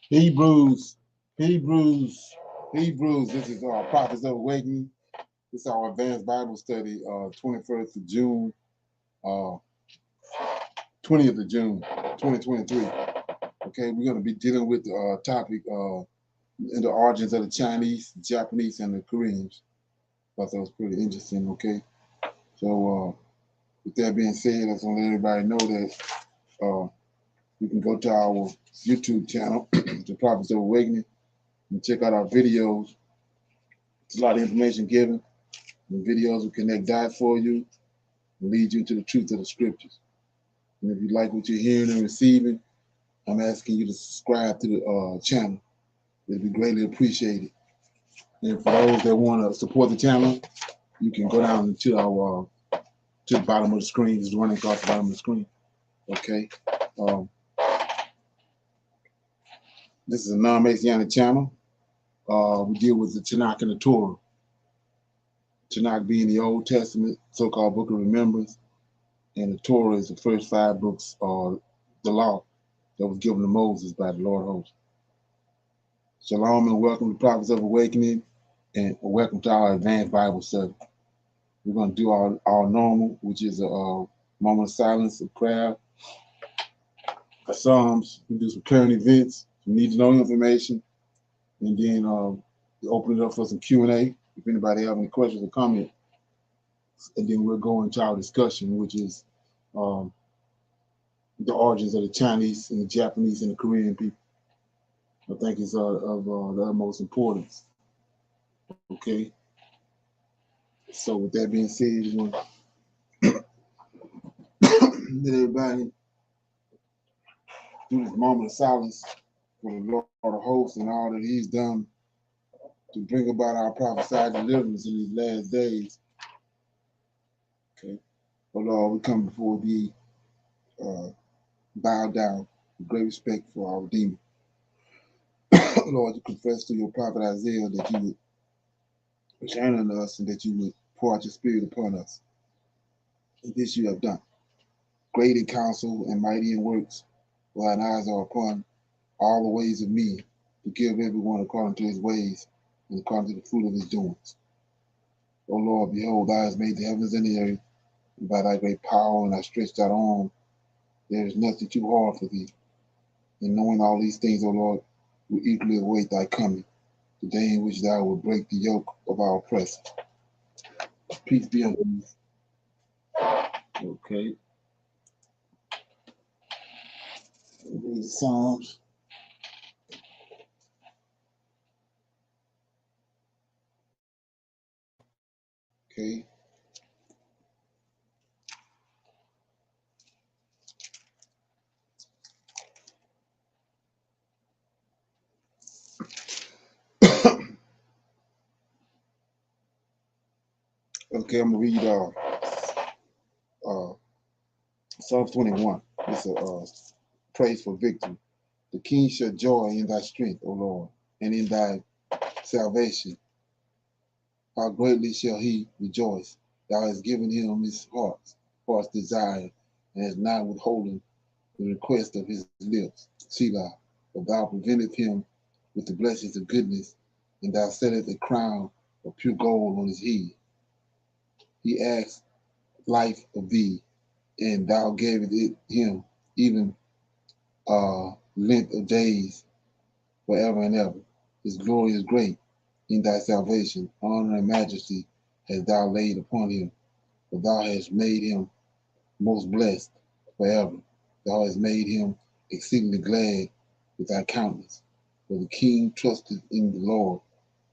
Hebrews, Hebrews, Hebrews. This is our Prophets of Awakening. This is our advanced Bible study, 21st of June, uh, 20th of June, 2023. Okay, we're going to be dealing with the topic in the origins of the Chinese, Japanese, and the Koreans. Thought that was pretty interesting. Okay, so with that being said, I just want to let everybody know that you can go to our YouTube channel, The Prophets of Awakening, and check out our videos. There's a lot of information given. The videos will connect dots for you and lead you to the truth of the scriptures. And if you like what you're hearing and receiving, I'm asking you to subscribe to the channel. It'd be greatly appreciated. And for those that want to support the channel, you can go down to our to the bottom of the screen. It's running across the bottom of the screen. Okay. Um, this is a non-Messianic channel. We deal with the Tanakh and the Torah. Tanakh being the Old Testament, so-called Book of Remembrance, and the Torah is the first 5 books, or the law that was given to Moses by the Lord host. Shalom and welcome to Prophets of Awakening, and welcome to our advanced Bible study. We're going to do our normal, which is a moment of silence, a prayer, a Psalms. We do some current events, some need-to-know information, and then open it up for some Q&A if anybody have any questions or comments. And then we'll go into our discussion, which is the origins of the Chinese and the Japanese and the Korean people. I think it's of the utmost importance. Okay. So with that being said, we want to let everybody do this moment of silence for the Lord of hosts and all that He's done to bring about our prophesied deliverance in these last days. Okay. But Lord, we come before Thee, bow down with great respect for our Redeemer. Lord, you confess through your prophet Isaiah that you would return unto us and that you would pour out your spirit upon us. And this you have done. Great in counsel and mighty in works, while thine eyes are upon all the ways of men, to give everyone according to his ways and according to the fruit of his doings. O Lord, behold, thou hast made the heavens and the earth, and by thy great power and thy stretched out arm, there is nothing too hard for thee. And knowing all these things, O Lord, we eagerly await thy coming, the day in which thou wilt break the yoke of our oppressor. Peace be unto you. Okay. Read the Psalms. Okay. Okay, I'm gonna read Psalms 21. It's a praise for victory. The king shall joy in thy strength, O Lord, and in thy salvation. How greatly shall he rejoice! Thou hast given him his heart's desire, and hast not withholden the request of his lips. Selah, for thou preventest him with the blessings of goodness, and thou settest a crown of pure gold on his head. He asked life of thee, and thou gavest it him, even length of days forever and ever. His glory is great in thy salvation. Honor and majesty hast thou laid upon him, for thou hast made him most blessed forever. Thou hast made him exceedingly glad with thy countenance. For the king trusted in the Lord,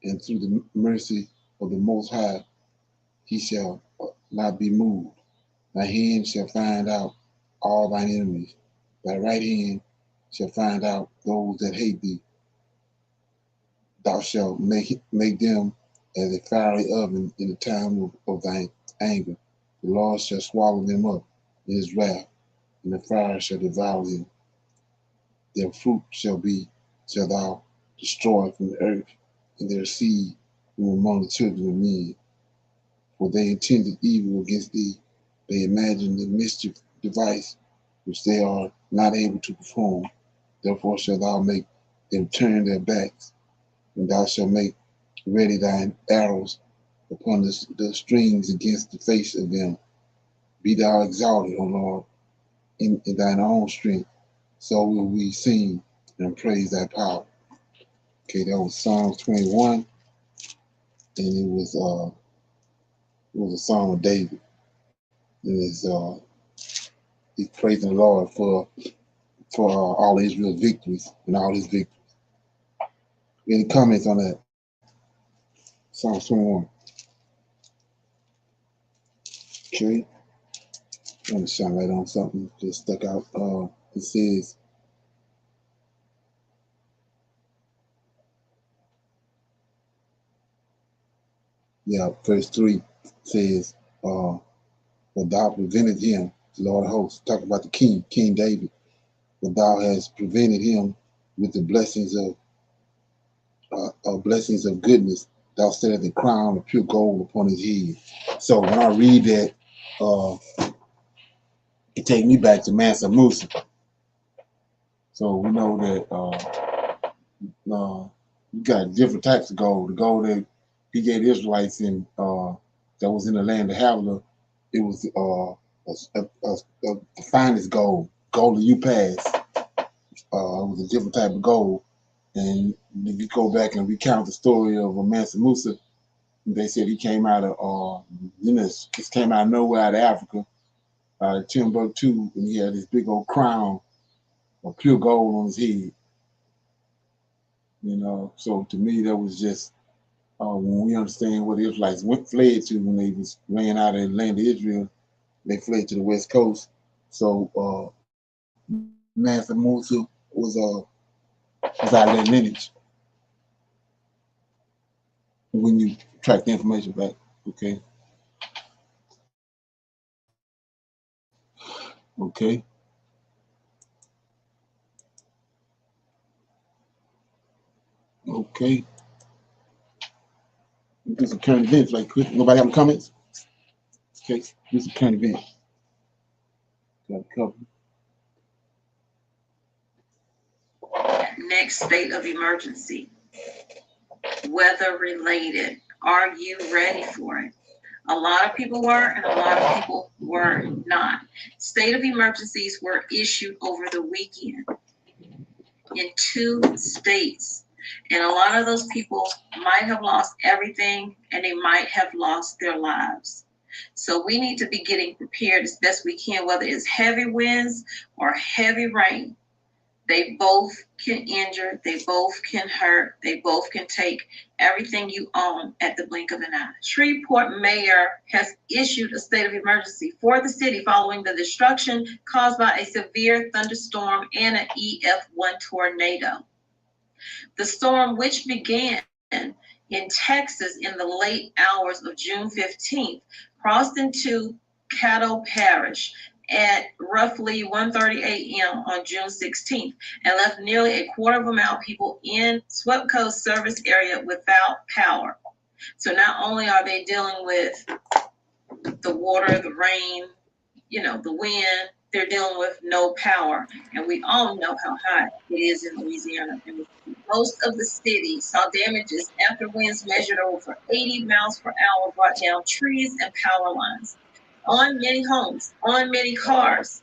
and through the mercy of the Most High he shall not be moved. Thy hand shall find out all thine enemies. Thy right hand shall find out those that hate thee. Thou shalt make them as a fiery oven in the time of thine anger. The Lord shall swallow them up in his wrath, and the fire shall devour them. Their fruit shall thou destroy from the earth, and their seed from among the children of men. For they intended evil against thee. They imagined the mischief device which they are not able to perform. Therefore shalt thou make them turn their backs, and thou shalt make ready thine arrows upon the strings against the face of them. Be thou exalted, O Lord, in thine own strength. So will we sing and praise thy power. Okay, that was Psalms 21, and it was a song of David. And he's praising the Lord for all Israel's victories and all his victories. Any comments on that? Psalms 21. Okay. I'm going to shine light on something that stuck out. It says, verse 3 says, but thou prevented him, the Lord of hosts, talking about the king, King David, but thou hast prevented him with the blessings of goodness. Thou settest the crown of pure gold upon his head. So when I read that, it takes me back to Mansa Musa. So we know that you got different types of gold. The gold that he gave the Israelites in that was in the land of Havilah, it was the finest gold of Upas. It was a different type of gold. And if you go back and recount the story of Mansa Musa, they said he came out of came out of nowhere, out of Africa, Timbuktu, and he had this big old crown of pure gold on his head. So to me that was just when we understand what the Israelites fled to when they was ran out of the land of Israel, they fled to the west coast. So Mansa Musa was out of that lineage. When you track the information back, okay. Okay. Do some current events right quick. Nobody have any comments? Okay, do some current events. Got a couple. Next state of emergency. Weather related. Are you ready for it? A lot of people were, and a lot of people were not. State of emergencies were issued over the weekend in 2 states. And a lot of those people might have lost everything, and they might have lost their lives. So we need to be getting prepared as best we can, whether it's heavy winds or heavy rain. They both can injure, they both can hurt, they both can take everything you own at the blink of an eye. Shreveport mayor has issued a state of emergency for the city following the destruction caused by a severe thunderstorm and an EF1 tornado. The storm, which began in Texas in the late hours of June 15th, crossed into Caddo Parish at roughly 1:30 a.m. on June 16th and left nearly a quarter of a mile of people in SWEPCO's service area without power. So not only are they dealing with the water, the rain, the wind, they're dealing with no power. And we all know how hot it is in Louisiana. And most of the city saw damages after winds measured over 80 miles per hour brought down trees and power lines on many homes, on many cars.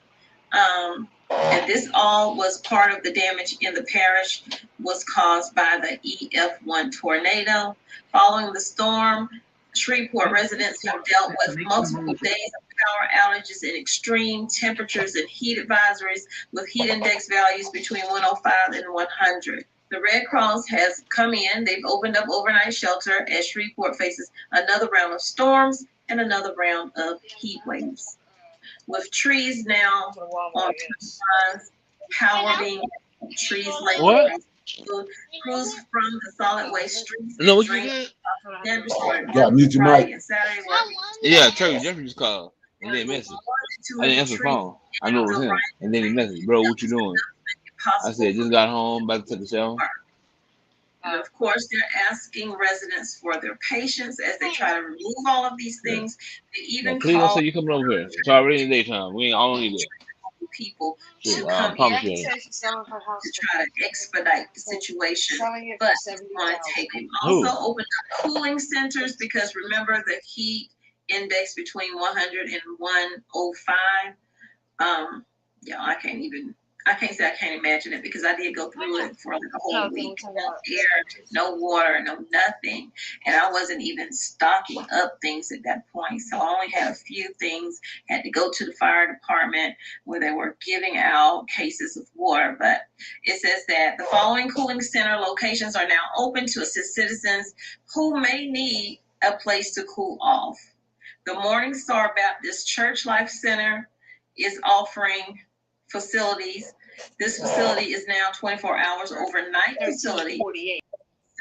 And this all was part of the damage in the parish was caused by the EF1 tornado. Following the storm, Shreveport residents have dealt with multiple days of power outages and extreme temperatures and heat advisories with heat index values between 105 and 100. The Red Cross has come in. They've opened up overnight shelter as Shreveport faces another round of storms and another round of heat waves. With trees now on lines, power being trees laid crews from the solid waste streets No, and what you drain said? Yeah, mute your mic. and Saturday Yeah, Turkey Jeffrey just called and then message. I didn't answer the phone. I know it was him. And then he messaged, bro, what you doing? I said, just got home, about to take a shower. And of course, they're asking residents for their patience as they try to remove all of these things. They even please don't call say you coming over here. It's already in the daytime. We ain't all need it. people to come in to try to expedite the situation, but it's going to take them. Also open up cooling centers, because remember the heat index between 100 and 105. Yeah, I can't say I can't imagine it, because I did go through it for like a whole week. No air, no water, no nothing. And I wasn't even stocking up things at that point. So I only had a few things, had to go to the fire department where they were giving out cases of water. But it says that the following cooling center locations are now open to assist citizens who may need a place to cool off. The Morning Star Baptist Church Life Center is offering facilities. This facility is now 24 hours overnight facility.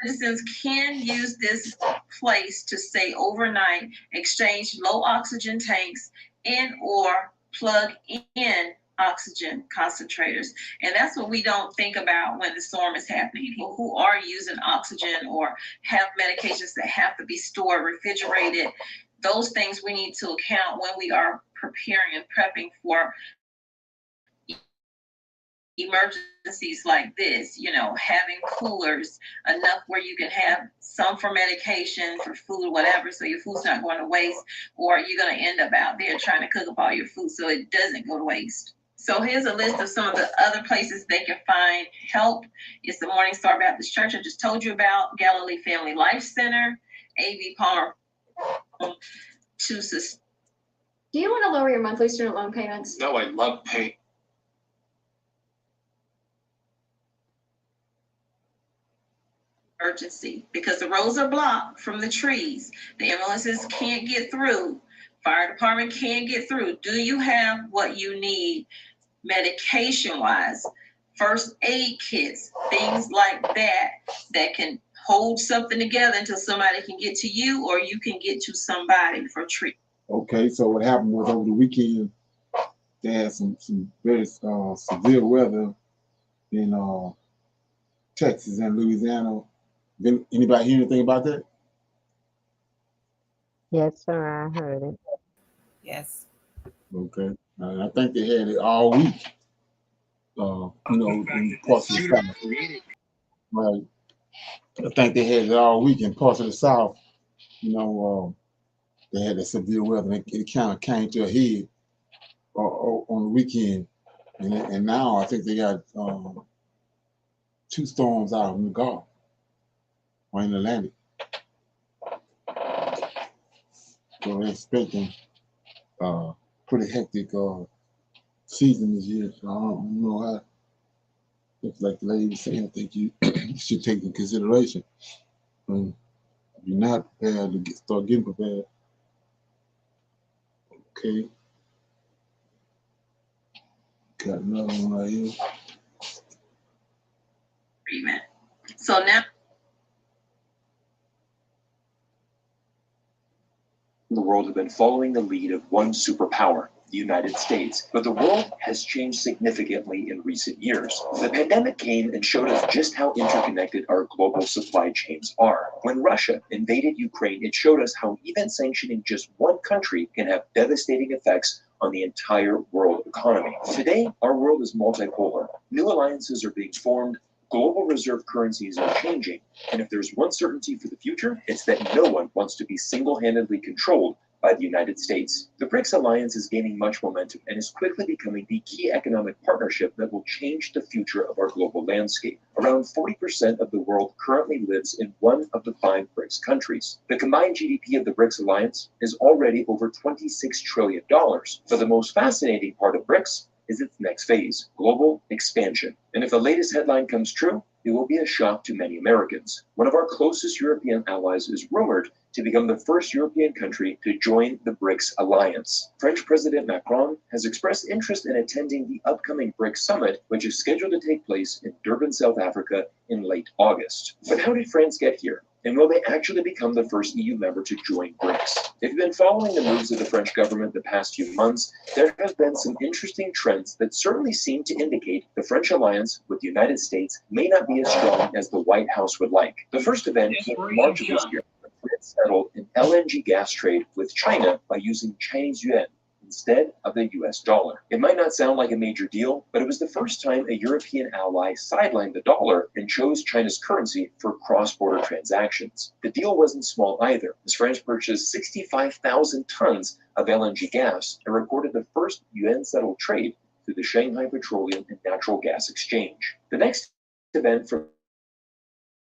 Citizens can use this place to stay overnight, exchange low oxygen tanks, and or plug in oxygen concentrators. And that's what we don't think about when the storm is happening. People who are using oxygen or have medications that have to be stored, refrigerated, those things we need to account when we are preparing and prepping for emergencies like this. You know, having coolers enough where you can have some for medication, for food, whatever, so your food's not going to waste, or you're going to end up out there trying to cook up all your food so it doesn't go to waste. So here's a list of some of the other places they can find help. It's the Morning Star Baptist Church I just told you about, Galilee Family Life Center, A.V. Palmer to Do you want to lower your monthly student loan payments? No, I love pay. Emergency, because the roads are blocked from the trees. The ambulances can't get through. Fire department can't get through. Do you have what you need medication-wise? First aid kits, things like that, that can hold something together until somebody can get to you or you can get to somebody for treatment. Okay, so what happened was over the weekend, they had some very severe weather in Texas and Louisiana. Anybody hear anything about that? Yes, sir, I heard it. Yes. Okay, I think they had it all week. In parts of the South. Right. I think they had it all week in parts of the South. They had the severe weather. It kind of came to a head on the weekend, and now I think they got 2 storms out in the Gulf or in the Atlantic. So they're expecting pretty hectic season this year. So I don't know how. It's like the lady was saying, I think you should take into consideration. If you're not prepared to start getting prepared. Okay. Got another one right here. Treatment. So now The world have been following the lead of one superpower, the United States. But the world has changed significantly in recent years. The pandemic came and showed us just how interconnected our global supply chains are. When Russia invaded Ukraine, it showed us how even sanctioning just one country can have devastating effects on the entire world economy. Today, our world is multipolar. New alliances are being formed. Global reserve currencies are changing, and if there's one certainty for the future, it's that no one wants to be single-handedly controlled by the United States. The BRICS alliance is gaining much momentum and is quickly becoming the key economic partnership that will change the future of our global landscape. Around 40% of the world currently lives in one of the 5 BRICS countries. The combined GDP of the BRICS alliance is already over $26 trillion. But the most fascinating part of BRICS is its next phase, global expansion. And if the latest headline comes true, it will be a shock to many Americans. One of our closest European allies is rumored to become the first European country to join the BRICS alliance. French President Macron has expressed interest in attending the upcoming BRICS summit, which is scheduled to take place in Durban, South Africa in late August. But how did France get here? And will they actually become the first EU member to join BRICS? If you've been following the moves of the French government the past few months, there have been some interesting trends that certainly seem to indicate the French alliance with the United States may not be as strong as the White House would like. The first event came in March of this year. France settled an LNG gas trade with China by using Chinese yuan. instead of the US dollar. It might not sound like a major deal, but it was the first time a European ally sidelined the dollar and chose China's currency for cross-border transactions. The deal wasn't small either, as France purchased 65,000 tons of LNG gas and recorded the first UN-settled trade through the Shanghai Petroleum and Natural Gas Exchange. The next event from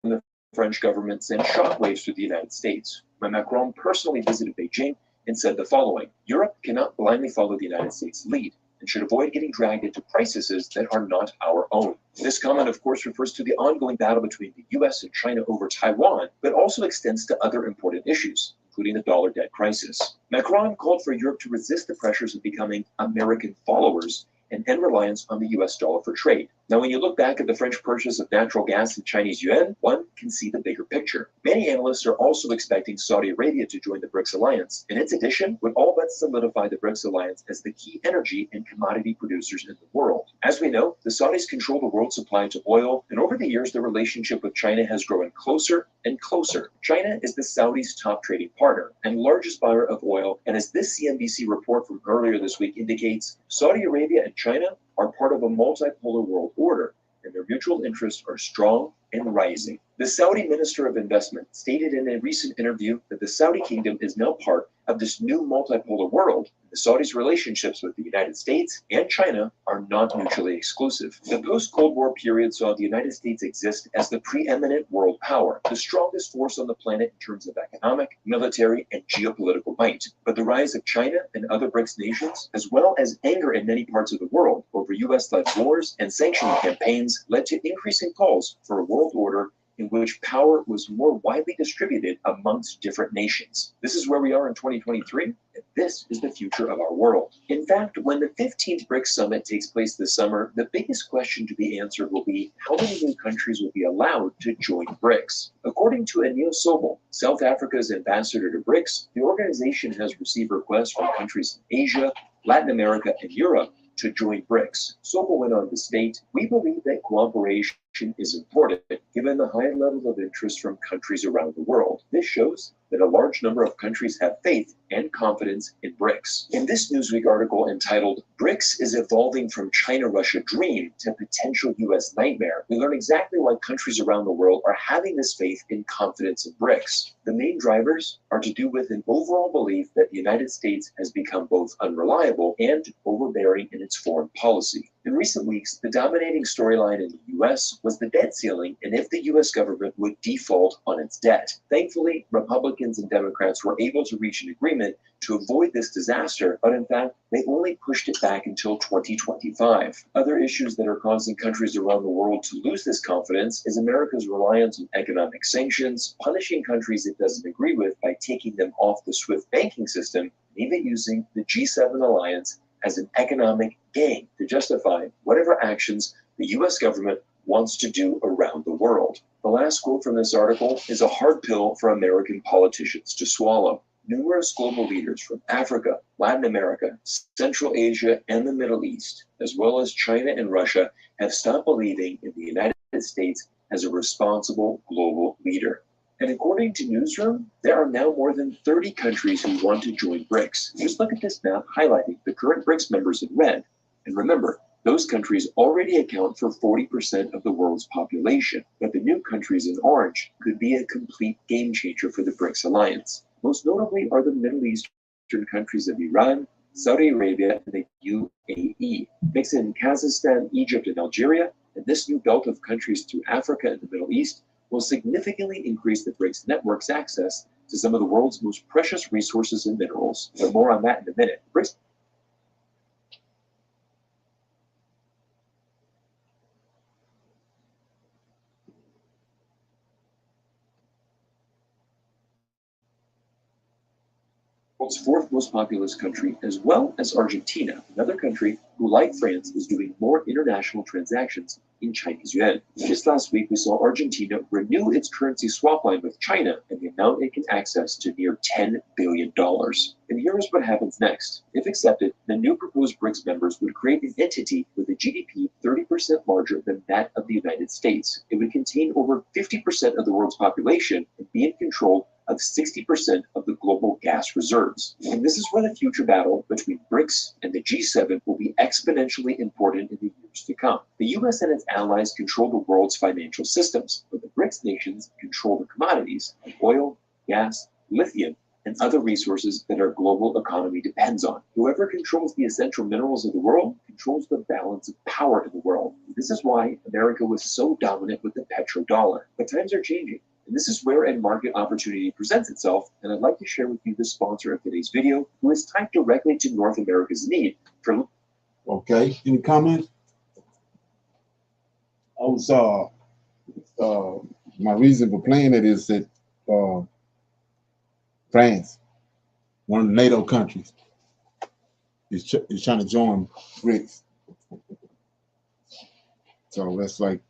the French government sent shockwaves through the United States, when Macron personally visited Beijing and said the following: Europe cannot blindly follow the United States' lead and should avoid getting dragged into crises that are not our own. This comment, of course, refers to the ongoing battle between the US and China over Taiwan, but also extends to other important issues, including the dollar debt crisis. Macron called for Europe to resist the pressures of becoming American followers and end reliance on the US dollar for trade. Now, when you look back at the French purchase of natural gas in Chinese yuan, one can see the bigger picture. Many analysts are also expecting Saudi Arabia to join the BRICS alliance, and its addition would all but solidify the BRICS alliance as the key energy and commodity producers in the world. As we know, the Saudis control the world's supply to oil, and over the years, the relationship with China has grown closer and closer. China is the Saudis' top trading partner and largest buyer of oil, and as this CNBC report from earlier this week indicates, Saudi Arabia and China are part of a multipolar world order, and their mutual interests are strong and rising. The Saudi Minister of Investment stated in a recent interview that the Saudi kingdom is now part of this new multipolar world. The Saudis' relationships with the United States and China are not mutually exclusive. The post-Cold War period saw the United States exist as the preeminent world power, the strongest force on the planet in terms of economic, military, and geopolitical might. But the rise of China and other BRICS nations, as well as anger in many parts of the world over US-led wars and sanctioning campaigns, led to increasing calls for a world order in which power was more widely distributed amongst different nations. This is where we are in 2023, and this is the future of our world. In fact, when the 15th BRICS Summit takes place this summer, the biggest question to be answered will be how many new countries will be allowed to join BRICS. According to Anil Sobel, South Africa's ambassador to BRICS, the organization has received requests from countries in Asia, Latin America, and Europe to join BRICS. Sobel went on to state, "We believe that cooperation is important, given the high level of interest from countries around the world. This shows that a large number of countries have faith and confidence in BRICS." In this Newsweek article entitled, "BRICS is Evolving from China-Russia Dream to Potential US Nightmare," we learn exactly why countries around the world are having this faith and confidence in BRICS. The main drivers are to do with an overall belief that the United States has become both unreliable and overbearing in its foreign policy. In recent weeks, the dominating storyline in the US was the debt ceiling and if the US government would default on its debt. Thankfully, Republicans and Democrats were able to reach an agreement to avoid this disaster, but in fact, they only pushed it back until 2025. Other issues that are causing countries around the world to lose this confidence is America's reliance on economic sanctions, punishing countries it doesn't agree with by taking them off the SWIFT banking system, and even using the G7 alliance as an economic gain to justify whatever actions the US government wants to do around the world. The last quote from this article is a hard pill for American politicians to swallow. Numerous global leaders from Africa, Latin America, Central Asia, and the Middle East, as well as China and Russia, have stopped believing in the United States as a responsible global leader. And according to Newsroom, there are now more than 30 countries who want to join BRICS. Just look at this map highlighting the current BRICS members in red. And remember, those countries already account for 40% of the world's population. But the new countries in orange could be a complete game changer for the BRICS alliance. Most notably are the Middle Eastern countries of Iran, Saudi Arabia, and the UAE. Mix in Kazakhstan, Egypt, and Algeria, and this new belt of countries through Africa and the Middle East will significantly increase the BRICS network's access to some of the world's most precious resources and minerals. But more on that in a minute. BRICS world's fourth most populous country, as well as Argentina, another country who, like France, is doing more international transactions in Chinese yuan. Just last week, we saw Argentina renew its currency swap line with China and the amount it can access to near $10 billion. And here's what happens next. If accepted, the new proposed BRICS members would create an entity with a GDP 30% larger than that of the United States. It would contain over 50% of the world's population and be in control of 60% of the global gas reserves. And this is why the future battle between BRICS and the G7 will be exponentially important in the years to come. The US and its allies control the world's financial systems, but the BRICS nations control the commodities like oil, gas, lithium, and other resources that our global economy depends on. Whoever controls the essential minerals of the world controls the balance of power in the world. This is why America was so dominant with the petrodollar. But times are changing, and this is where a market opportunity presents itself, and I'd like to share with you the sponsor of today's video, who is tied directly to North America's need for... Okay, any comments? I was, my reason for playing it is that France, one of the NATO countries, is trying to join BRICS. So that's like,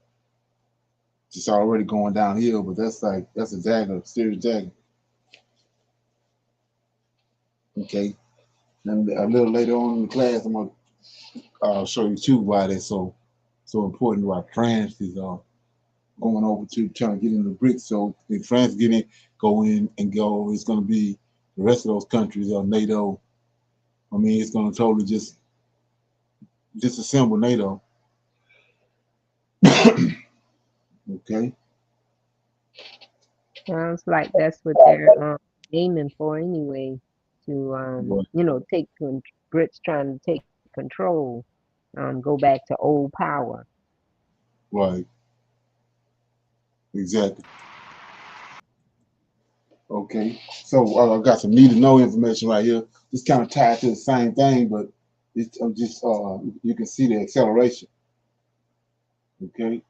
it's already going downhill, but that's a dagger, serious dagger. Okay, and a little later on in the class, I'm gonna show you too why that's so important. Why France is going over to trying to get into BRICS. So if France go in, it's going to be the rest of those countries are NATO. I mean, it's going to totally just disassemble NATO. Okay. Sounds like that's what they're aiming for anyway. To take Brits trying to take control, go back to old power. Right. Exactly. Okay. So I got some need to know information right here. It's kind of tied to the same thing, but it's just you can see the acceleration. Okay.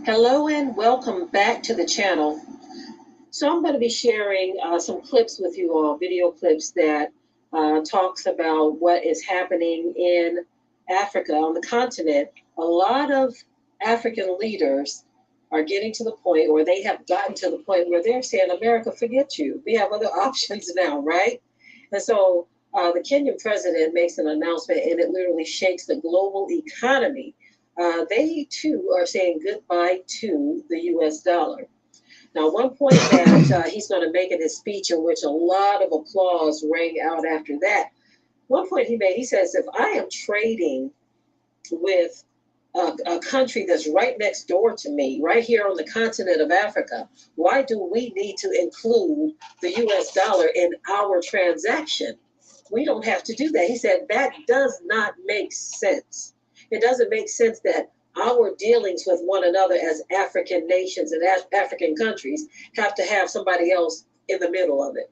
Hello and welcome back to the channel. So I'm going to be sharing some clips with you all, video clips that talks about what is happening in Africa, on the continent. A lot of African leaders are getting to the point, or they have gotten to the point where they're saying, America, forget you. We have other options now, right? And so the Kenyan president makes an announcement, and it literally shakes the global economy. They too are saying goodbye to the US dollar. Now, one point that he's going to make in his speech, in which a lot of applause rang out after that, one point he made, he says, if I am trading with a country that's right next door to me, right here on the continent of Africa, why do we need to include the US dollar in our transaction? We don't have to do that. He said, that does not make sense. It doesn't make sense that our dealings with one another as African nations and as African countries have to have somebody else in the middle of it.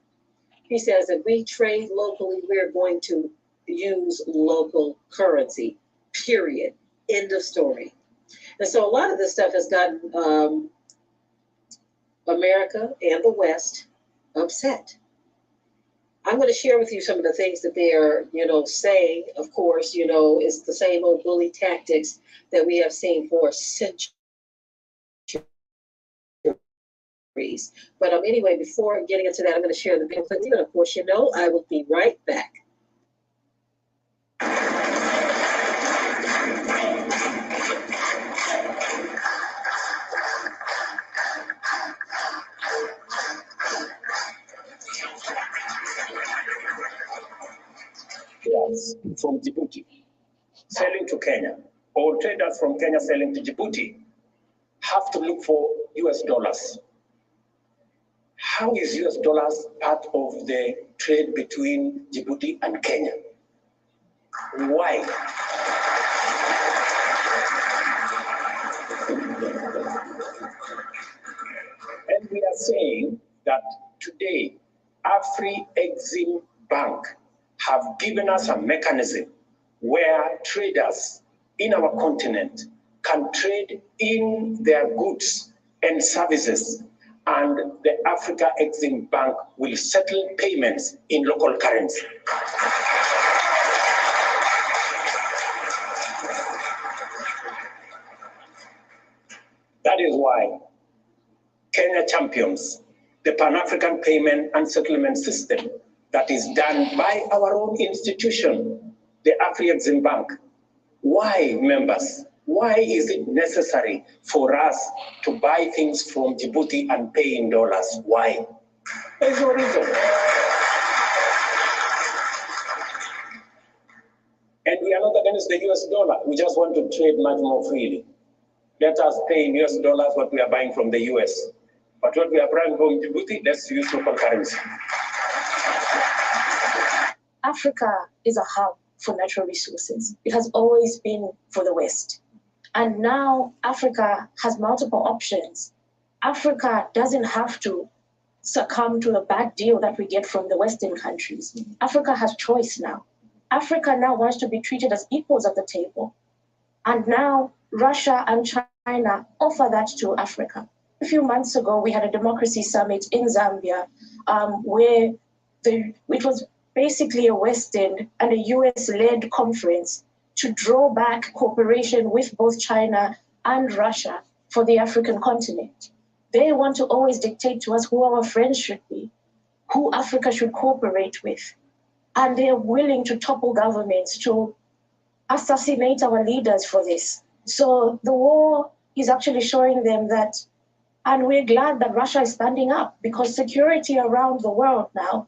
He says, if we trade locally, we're going to use local currency, period. End of story. And so a lot of this stuff has gotten America and the West upset. I'm going to share with you some of the things that they are, saying. Of course, it's the same old bully tactics that we have seen for centuries. But anyway, before getting into that, I'm going to share the video clip. And of course, I will be right back. From Djibouti selling to Kenya, or traders from Kenya selling to Djibouti, have to look for US dollars. How is US dollars part of the trade between Djibouti and Kenya? Why? And we are saying that today, Afri-Exim Bank have given us a mechanism where traders in our continent can trade in their goods and services, and the Africa Exim Bank will settle payments in local currency. That is why Kenya champions the Pan-African payment and settlement system that is done by our own institution, the Afri-Exim Bank. Why, members? Why is it necessary for us to buy things from Djibouti and pay in dollars? Why? There's no reason. And we are not against the US dollar. We just want to trade much more freely. Let us pay in US dollars what we are buying from the US. But what we are buying from Djibouti, let's use local currency. Africa is a hub for natural resources. It has always been for the West. And now Africa has multiple options. Africa doesn't have to succumb to the bad deal that we get from the Western countries. Africa has choice now. Africa now wants to be treated as equals at the table. And now Russia and China offer that to Africa. A few months ago, we had a democracy summit in Zambia where it was basically a Western and a US-led conference to draw back cooperation with both China and Russia for the African continent. They want to always dictate to us who our friends should be, who Africa should cooperate with. And they're willing to topple governments, to assassinate our leaders for this. So the war is actually showing them that, and we're glad that Russia is standing up, because security around the world now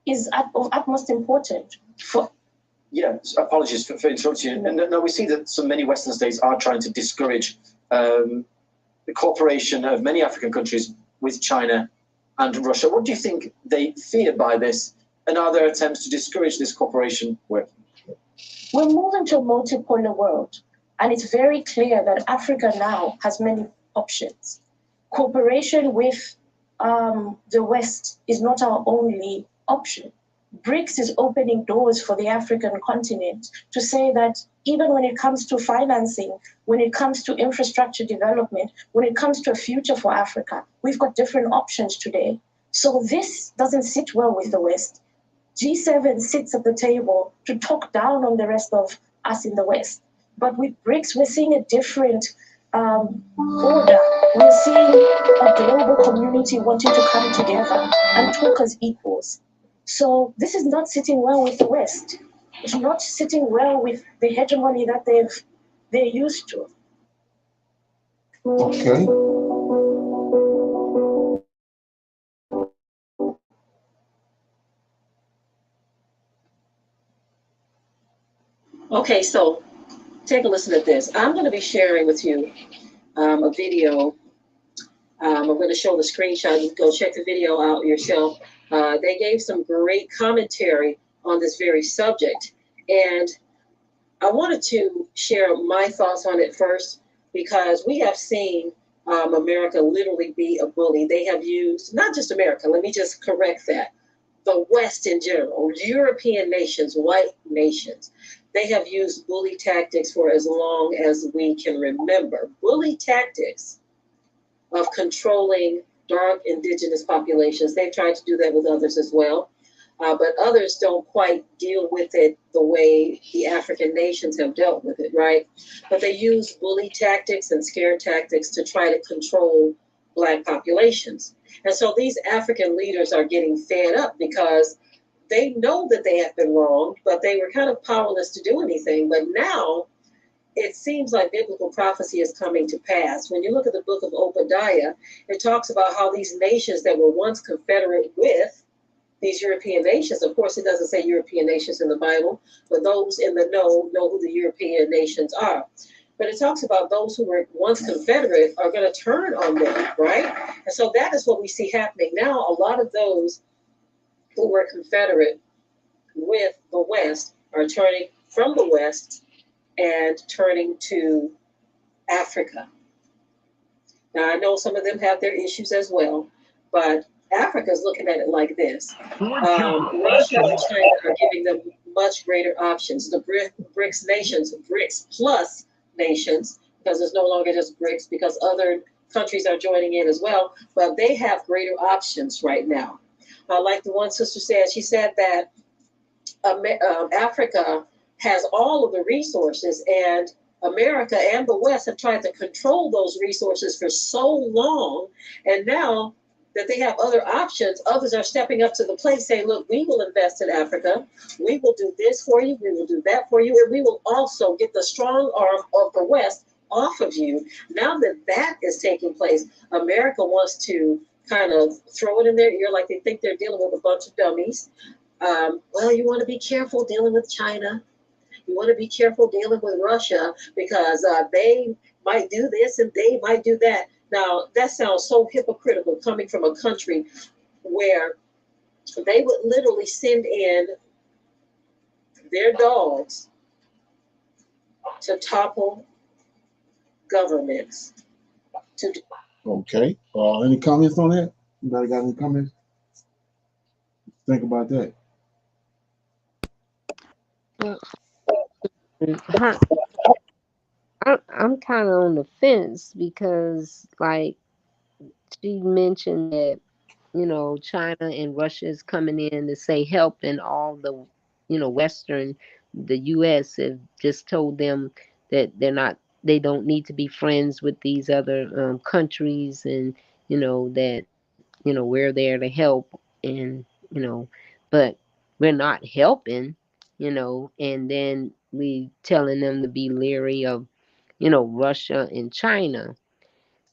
is of utmost importance. Apologies for interrupting you. No, we see that so many Western states are trying to discourage the cooperation of many African countries with China and Russia. What do you think they fear by this? And are there attempts to discourage this cooperation working? We're moving to a multipolar world, and it's very clear that Africa now has many options. Cooperation with the West is not our only option. BRICS is opening doors for the African continent to say that even when it comes to financing, when it comes to infrastructure development, when it comes to a future for Africa, we've got different options today. So this doesn't sit well with the West. G7 sits at the table to talk down on the rest of us in the West. But with BRICS, we're seeing a different order. We're seeing a global community wanting to come together and talk as equals. So this is not sitting well with the West. It's not sitting well with the hegemony that they're used to. Okay. Okay, so take a listen to this. I'm going to be sharing with you a video. I'm going to show the screenshot. You can go check the video out yourself. They gave some great commentary on this very subject. And I wanted to share my thoughts on it first, because we have seen America literally be a bully. They have used, not just America, let me just correct that, the West in general, European nations, white nations, they have used bully tactics for as long as we can remember. Bully tactics of controlling dark indigenous populations. They've tried to do that with others as well, but others don't quite deal with it the way the African nations have dealt with it, right? But they use bully tactics and scare tactics to try to control Black populations. And so these African leaders are getting fed up because they know that they have been wronged, but they were kind of powerless to do anything. But now it seems like biblical prophecy is coming to pass. When you look at the book of Obadiah, it talks about how these nations that were once confederate with these European nations, of course, it doesn't say European nations in the Bible, but those in the know who the European nations are. But it talks about those who were once confederate are going to turn on them, right? And so that is what we see happening now. A lot of those who were confederate with the West are turning from the West and turning to Africa. Now, I know some of them have their issues as well, but Africa's looking at it like this. Russia and China are giving them much greater options. The BRICS nations, BRICS plus nations, because it's no longer just BRICS, because other countries are joining in as well, but they have greater options right now. Like the one sister said, she said that Africa has all of the resources, and America and the West have tried to control those resources for so long, and now that they have other options. Others are stepping up to the plate saying, look, we will invest in Africa. We will do this for you. We will do that for you. And we will also get the strong arm of the West off of you. Now that that is taking place, America wants to kind of throw it in their ear like they think they're dealing with a bunch of dummies. Well, you want to be careful dealing with China. You want to be careful dealing with Russia because they might do this and they might do that. Now, that sounds so hypocritical coming from a country where they would literally send in their dogs to topple governments. Okay. Any comments on that? Anybody got any comments? Think about that. I'm kind of on the fence because, like, she mentioned that, China and Russia is coming in to say help, and all the, the U.S. have just told them that they don't need to be friends with these other countries, and, that, we're there to help, and, but we're not helping, and then we telling them to be leery of, Russia and China.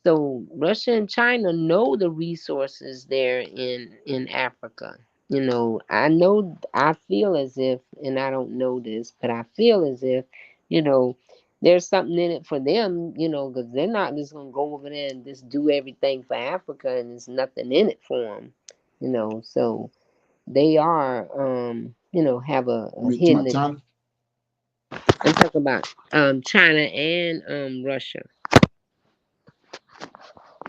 So Russia and China know the resources there in Africa. I feel as if, and I don't know this, but I feel as if, you know, there's something in it for them, because they're not just gonna go over there and just do everything for Africa, and there's nothing in it for them, So they are, have a hidden. China? I'm talking about China and Russia.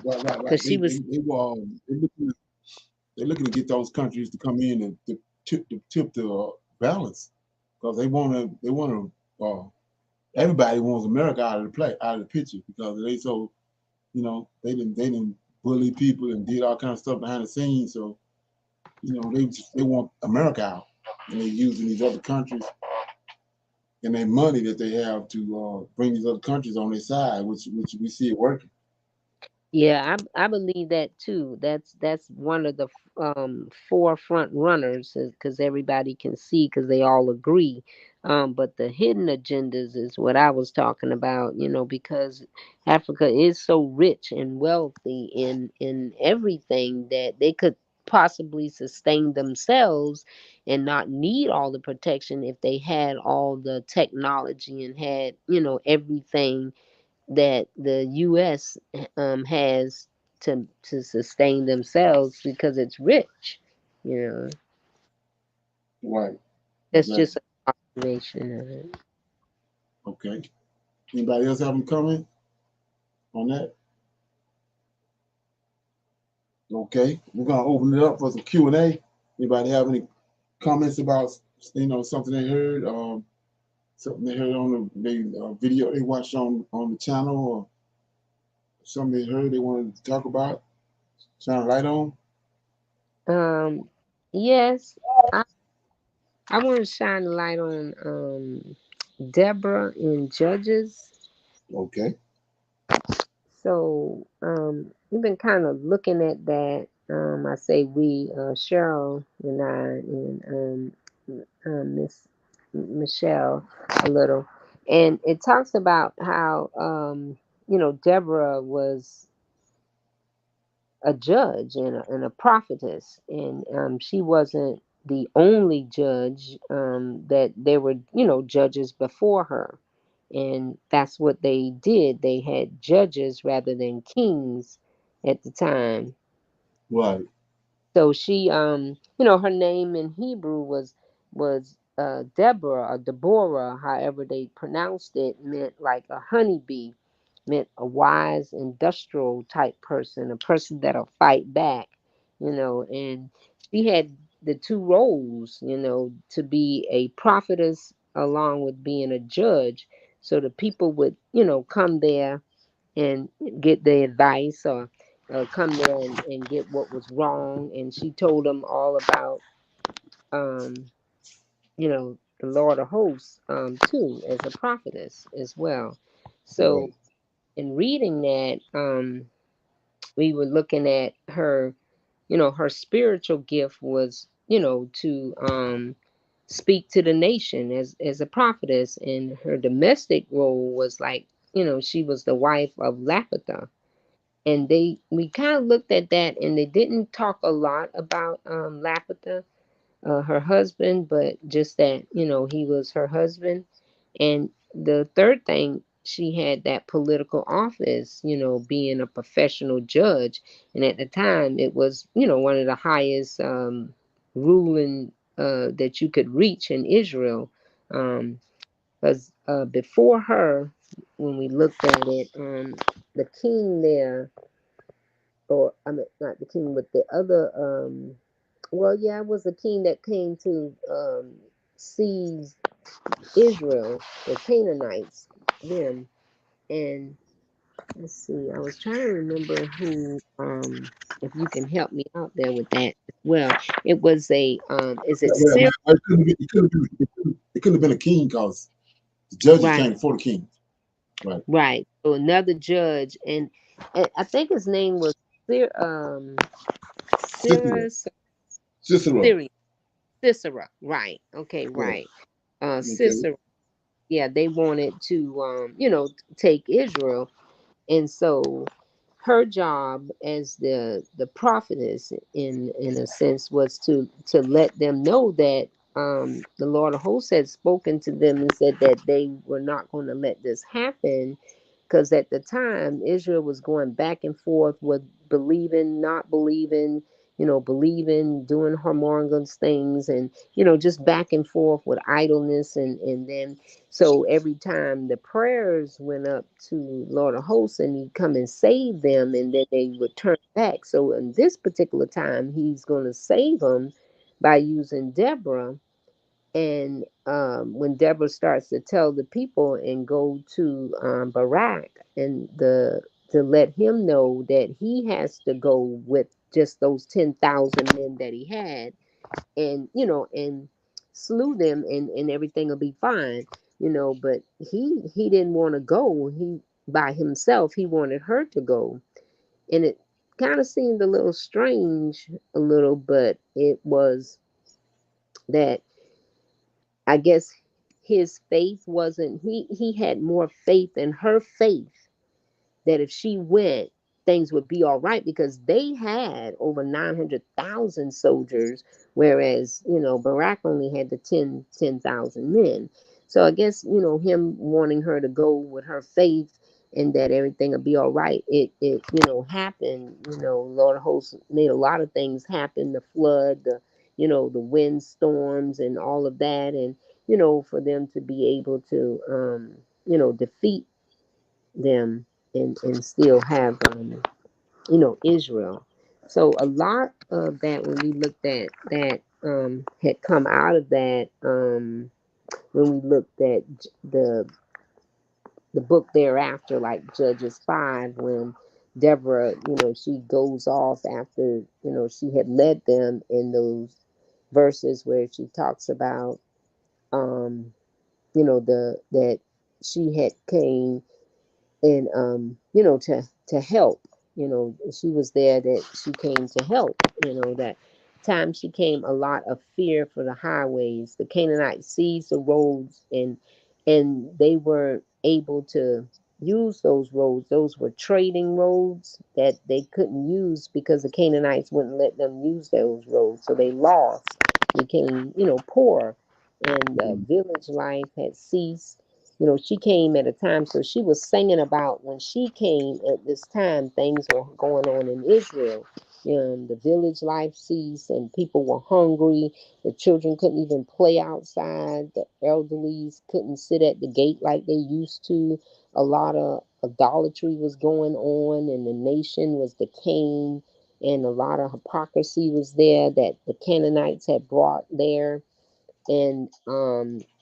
Right. Because she was. They're looking to get those countries to come in and to tip the balance, because they want to. Everybody wants America out of the picture, because they so, they didn't bully people and did all kinds of stuff behind the scenes. So, they want America out, and they're using these other countries and their money that they have to bring these other countries on their side, which we see it working. Yeah, I believe that too. That's one of the forefront runners, because everybody can see, because they all agree. But the hidden agendas is what I was talking about. Because Africa is so rich and wealthy in everything that they could possibly sustain themselves and not need all the protection if they had all the technology and had everything that the U.S. Has to sustain themselves, because it's rich. Right. That's just an observation of it. Okay. Anybody else have any comment on that? Okay, we're gonna open it up for some Q&A. Anybody have any comments about something they heard, something they heard on the video they watched on the channel, or something they heard they wanted to talk about, shine a light on? Yes, I want to shine a light on Deborah in Judges. Okay. So we've been kind of looking at that. I say we, Cheryl and I, and Miss Michelle, a little, and it talks about how Deborah was a judge and a prophetess, and she wasn't the only judge. That there were judges before her, and that's what they did. They had judges rather than kings at the time. Right. So she, her name in Hebrew was Deborah or Deborah, however they pronounced it, meant like a honeybee, meant a wise, industrial type person, a person that'll fight back, and she had the two roles, to be a prophetess along with being a judge. So the people would, come there and get the advice, or come there and get what was wrong. And she told them all about, um, the Lord of Hosts, too, as a prophetess as well. So, right. in reading that, we were looking at her her spiritual gift was, to speak to the nation as a prophetess, and her domestic role was like, she was the wife of Lapitha. And we kind of looked at that, and they didn't talk a lot about Lapitha, her husband, but just that, he was her husband. And the third thing, she had that political office, being a professional judge. And at the time, it was, one of the highest ruling that you could reach in Israel. Because before her, when we looked at it, the king there, or I mean, not the king, but the other, well, yeah, it was the king that came to seize Israel, the Canaanites, them. And let's see, I was trying to remember who, if you can help me out there with that as well. It was a, is it Well, Syria? it couldn't have been a king because the judges Right, came before the king. Right. right. So another judge, and I think his name was Cicero. Cyrus, Cicero. Syria, Sisera. Right. Okay. Yeah. Right. Okay. Sisera. Yeah, they wanted to, take Israel. And so her job as the prophetess, in a sense, was to let them know that the Lord of hosts had spoken to them and said that they were not going to let this happen, because at the time Israel was going back and forth with believing, not believing, believing, doing harmonious things, and just back and forth with idleness, and then so every time the prayers went up to Lord of hosts, and he'd come and save them, and then they would turn back. So in this particular time, he's going to save them by using Deborah. And when Deborah starts to tell the people and go to Barak, and to let him know that he has to go with just those 10,000 men that he had, and and slew them, and everything will be fine, but he didn't want to go, he by himself, he wanted her to go. And it kind of seemed a little strange, a little, but it was that, I guess, his faith wasn't, he had more faith in her faith, that if she went, things would be all right, because they had over 900,000 soldiers, whereas, Barack only had the 10,000 men. So I guess, him wanting her to go with her faith, and that everything would be all right, it happened. Lord of hosts made a lot of things happen, the flood, the windstorms and all of that, and for them to be able to defeat them, and still have Israel. So a lot of that, when we looked at that, had come out of that, when we looked at the book thereafter, like Judges 5, when Deborah, she goes off after, she had led them in those verses where she talks about, um the that she had came, and to help. She was there, that she came to help. That time she came, a lot of fear for the highways, the Canaanites seized the roads, and they were able to use those roads. Those were trading roads that they couldn't use, because the Canaanites wouldn't let them use those roads, so they lost, became poor, and village life had ceased. She came at a time, so she was singing about when she came at this time, things were going on in Israel. The village life ceased, and people were hungry. The children couldn't even play outside. The elderlies couldn't sit at the gate like they used to. A lot of idolatry was going on, and the nation was decaying, and a lot of hypocrisy was there that the Canaanites had brought there. And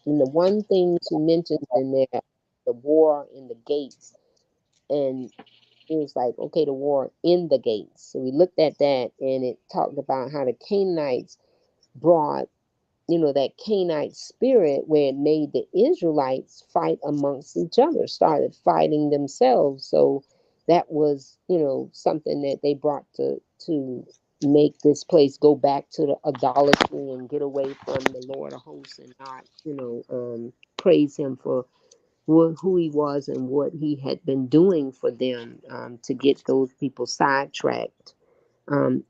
the one thing she mentions in there, the war in the gates, and it was like, okay, the war in the gates. So we looked at that, and it talked about how the Canaanites brought, that Canaanite spirit, where it made the Israelites fight amongst each other, started fighting themselves. So that was, something that they brought to make this place go back to the idolatry and get away from the Lord of hosts and not, praise him for who he was and what he had been doing for them, to get those people sidetracked.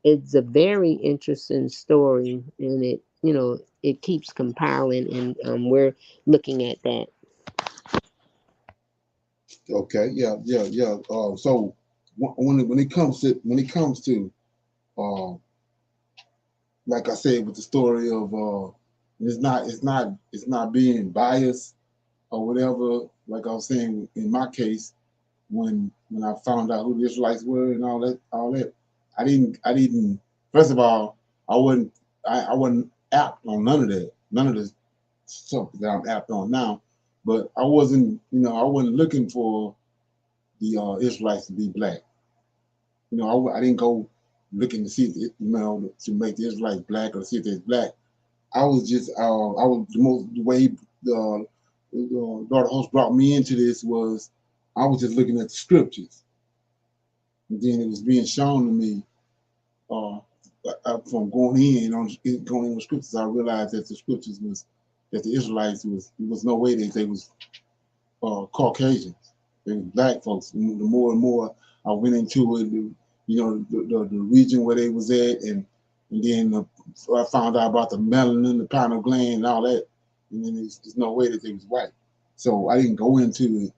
It's a very interesting story, and it keeps compiling, and we're looking at that. Okay, yeah. So when it comes to like I said, with the story of it's not being biased or whatever. Like I was saying, in my case, when I found out who the Israelites were and all that, I didn't. First of all, I wasn't apt on none of that, none of the stuff that I'm apt on now. But I wasn't looking for the Israelites to be black. I didn't go looking to see to make the Israelites black or see if they're black. I was just the way the Lord host brought me into this was I was just looking at the scriptures, and then it was being shown to me from going in the scriptures. I realized that the scriptures was that the Israelites was no way that they was Caucasians. They were black folks. The more and more I went into it, the region where they was at, and then I found out about the melanin, the pineal gland, and all that. And then there's no way that they was white. So I didn't go into it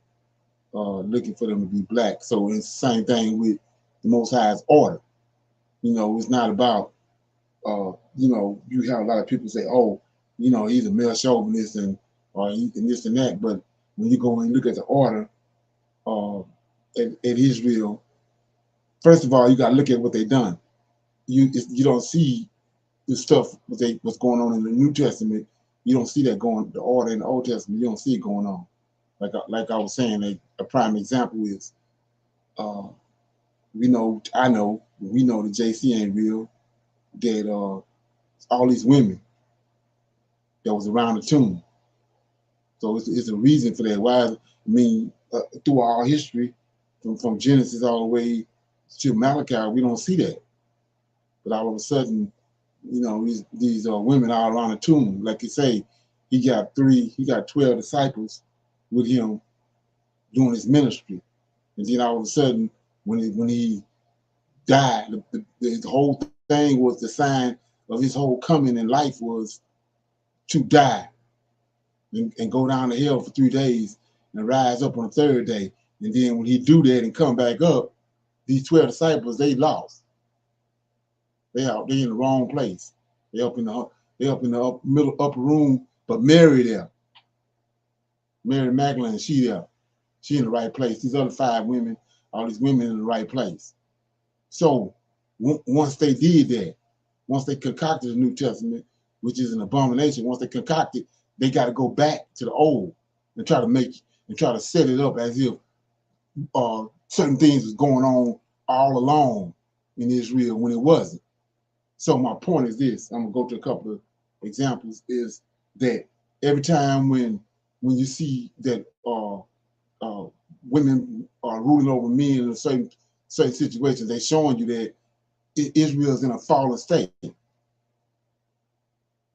looking for them to be black. So it's the same thing with the Most High's order. It's not about, you have a lot of people say, oh, he's a male chauvinist and this and that. But when you go and look at the order at Israel, first of all, you got to look at what they've done. You don't see the stuff what's going on in the New Testament. You don't see that the order in the Old Testament. You don't see it going on. Like I was saying, a prime example is, we know the JC ain't real. That all these women that was around the tomb. So it's a reason for that. Why? Through our history, from Genesis all the way to Malachi, we don't see that. But all of a sudden, these women all around the tomb. Like you say, he got 12 disciples with him doing his ministry. And then all of a sudden, when he died, the whole thing was the sign of his whole coming in life was to die and go down to hell for 3 days and rise up on the third day. And then when he do that and come back up, these 12 disciples, they lost. They in the wrong place. They up in the middle upper room, but Mary there. Mary Magdalene, she there. She in the right place. These other 5 women, all these women in the right place. So once they did that, once they concocted the New Testament, which is an abomination, once they concocted, they got to go back to the old and try to set it up as if certain things was going on all along in Israel when it wasn't. So my point is this: I'm gonna go to a couple of examples. Is that every time when you see that women are ruling over men in certain situations, they're showing you that Israel's in a fallen state.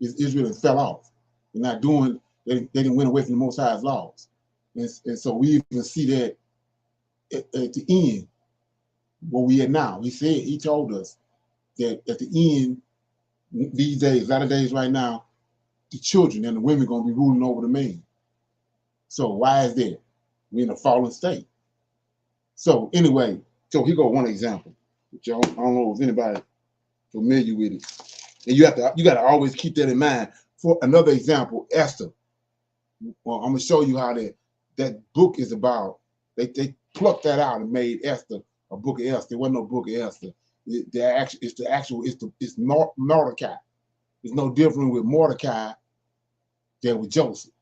Israel fell off. They're not doing. They didn't went away from the Most High's laws, and so we even see that at the end where we are now. He told us that at the end, these days, a lot of days right now, the children and the women going to be ruling over the men. So why is that? We're in a fallen state. So anyway, so here go one example, which I don't know if anybody familiar with it. And you got to always keep that in mind. For another example, Esther. Well, I'm gonna show you how that book is about. They plucked that out and made Esther a book of Esther. There wasn't no book of Esther. It's Mordecai. It's no different with Mordecai than with Joseph.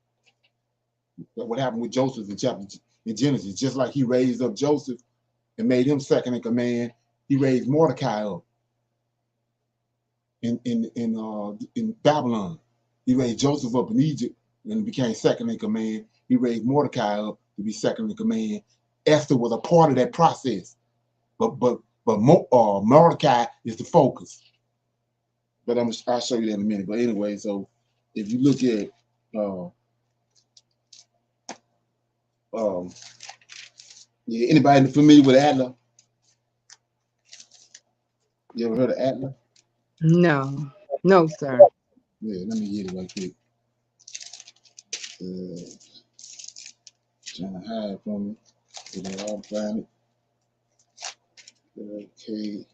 What happened with Joseph in Genesis? Just like he raised up Joseph and made him second in command, he raised Mordecai up in Babylon. He raised Joseph up in Egypt and became second in command. He raised Mordecai up to be second in command. Esther was a part of that process, but Mordecai is the focus. but I'll show you that in a minute. But anyway, so if you look at yeah, anybody familiar with Adler? You ever heard of Adler? No, no, sir. Yeah, let me get it right quick. Trying to hide from me. Did I all find it? Okay.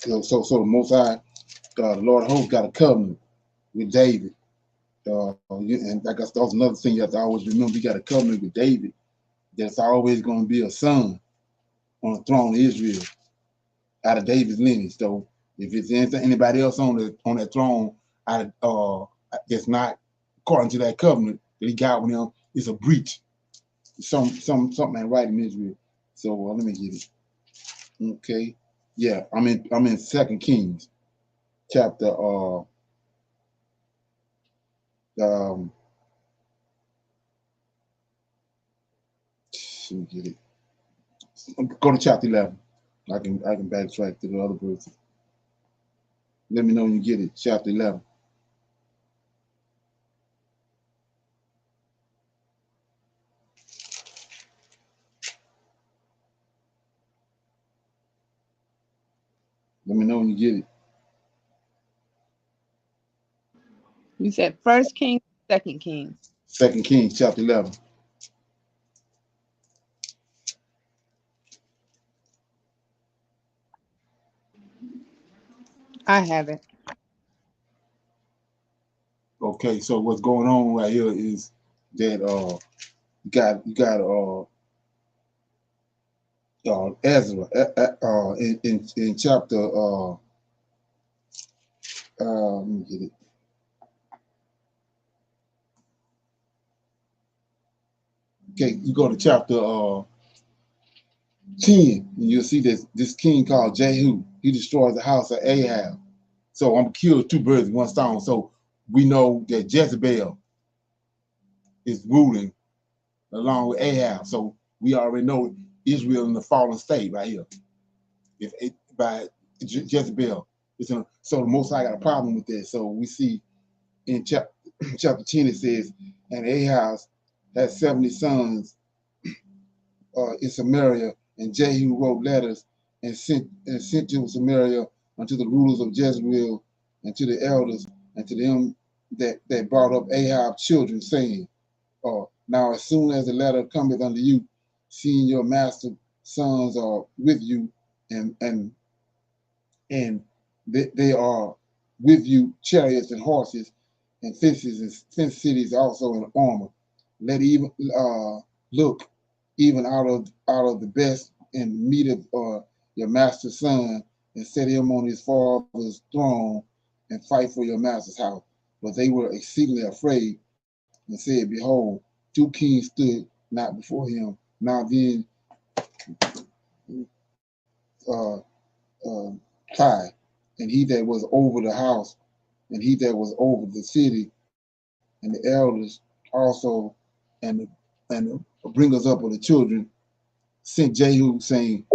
So the Most High, the Lord of hosts, got a covenant with David. And I guess that's another thing you have to always remember. You got a covenant with David. There's always going to be a son on the throne of Israel out of David's lineage. So if it's anybody else on that throne, it's not according to that covenant that he got with him. It's a breach. Something ain't right in Israel. So let me get it. Okay, yeah, I'm in 2 Kings chapter let me get it. Go to chapter 11. I can backtrack to the other verses. Let me know when you get it. Chapter 11. Let me know when you get it. You said 1 Kings, 2 Kings. 2 Kings chapter 11. I have it. Okay, so what's going on right here is that you got Ezra in chapter let me get it. Okay, you go to chapter 10, and you'll see this king called Jehu. He destroys the house of Ahab. So I'm killed two birds with one stone. So we know that Jezebel is ruling along with Ahab. So we already know Israel in the fallen state right here. By Jezebel. So the Most High got a problem with this. So we see in chapter 10 it says, and Ahab had 70 sons in Samaria, and Jehu wrote letters and sent to Samaria unto the rulers of Jezreel and to the elders and to them that brought up Ahab's children, saying, now as soon as the letter cometh unto you, seeing your master's sons are with you, and they are with you chariots and horses and fences and fenced cities also in armor. Let even look even out of the best and meet of your master's son and set him on his father's throne and fight for your master's house. But they were exceedingly afraid and said, behold, two kings stood not before him. Now then, Kai, and he that was over the house, and he that was over the city, and the elders also, and the bringers up of the children, sent Jehu, saying,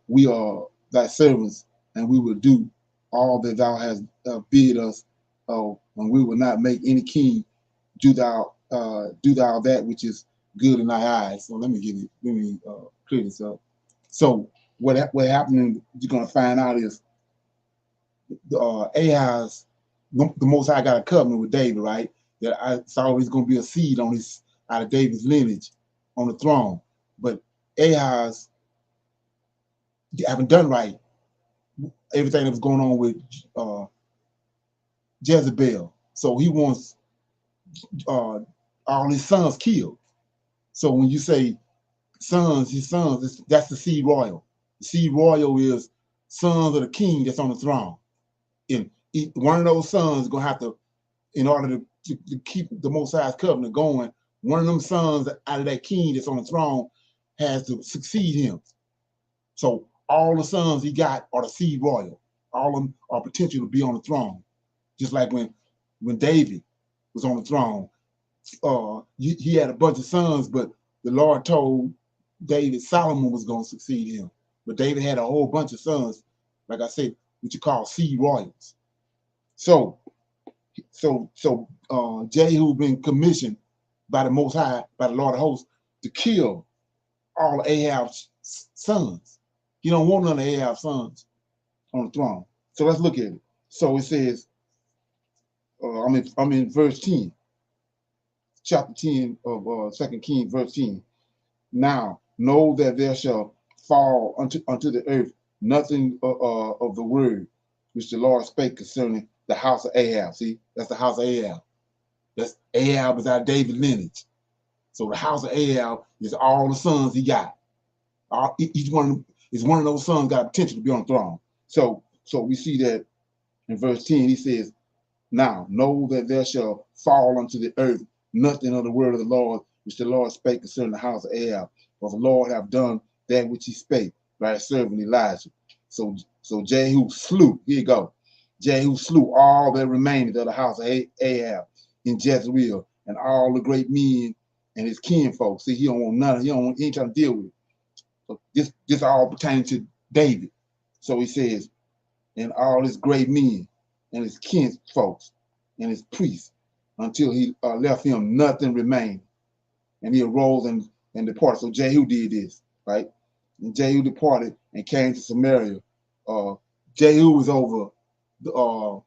we are thy servants, and we will do all that thou hast bid us, and we will not make any king do thou that which is good in thy eyes. So let me clear this up. So what happened? You're gonna find out is Ahaz, the Most High got a covenant with David, right? That it's always going to be a seed on his out of David's lineage on the throne. But Ahaz haven't done right everything that was going on with Jezebel. So he wants all his sons killed. So when you say sons, his sons, that's the seed royal. The seed royal is sons of the king that's on the throne. And one of those sons is going to have to, in order to keep the Most High's covenant going, one of them sons out of that king that's on the throne has to succeed him. So all the sons he got are the seed royal. All of them are potential to be on the throne. Just like when David was on the throne, he had a bunch of sons, but the Lord told David Solomon was going to succeed him. But David had a whole bunch of sons, like I said, what you call seed royals. So Jehu been commissioned by the Most High, by the Lord of hosts, to kill all Ahab's sons. He don't want none of Ahab's sons on the throne. So let's look at it. So it says, I'm in verse 10, chapter 10 of 2 Kings, verse 10. Now know that there shall fall unto the earth nothing of the word which the Lord spake concerning the house of Ahab. See, that's the house of Ahab. That's Ahab is our David lineage. So the house of Ahab is all the sons he got. Each one is one of those sons got potential to be on the throne. So we see that in verse 10, he says, now know that there shall fall unto the earth nothing of the word of the Lord which the Lord spake concerning the house of Ahab. For the Lord have done that which he spake by his servant Elijah. So Jehu slew, here you go. Jehu slew all that remained of the house of Ahab in Jezreel, and all the great men and his kinfolk. See, he don't want none. He ain't trying to deal with it. So this all pertaining to David. So he says, and all his great men and his kinfolks and his priests, until he left him nothing remained. And he arose and departed. So Jehu did this, right? And Jehu departed and came to Samaria. Jehu was over the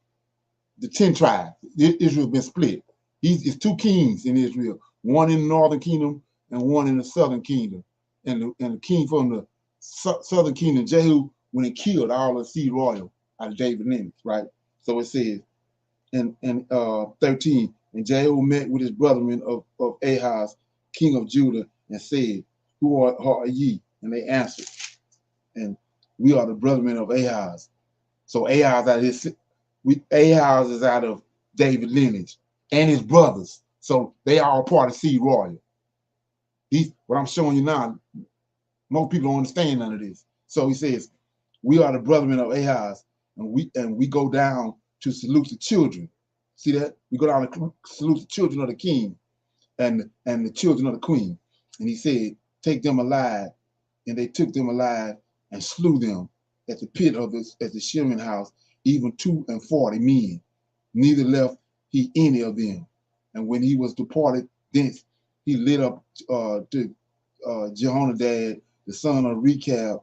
10 tribes. Israel been split. It's 2 kings in Israel, one in the northern kingdom and one in the southern kingdom. And the king from the southern kingdom, Jehu, when he killed all the seed royal out of David lineage, right? So it says in 13, and Jehu met with his brethren of Ahaz, king of Judah, and said, who are ye? And they answered, and we are the brethren of Ahaz. So Ahaz is out of David lineage and his brothers. So they are all part of seed royal. What I'm showing you now, most people don't understand none of this. So he says, we are the brethren of Ahaz, and we go down to salute the children. See that? We go down to salute the children of the king and the children of the queen. And he said, take them alive. And they took them alive and slew them at the pit of at the shearing house, even 42 men. Neither left he any of them. And when he was departed thence, he lit up to Jehonadab, the son of Rechab,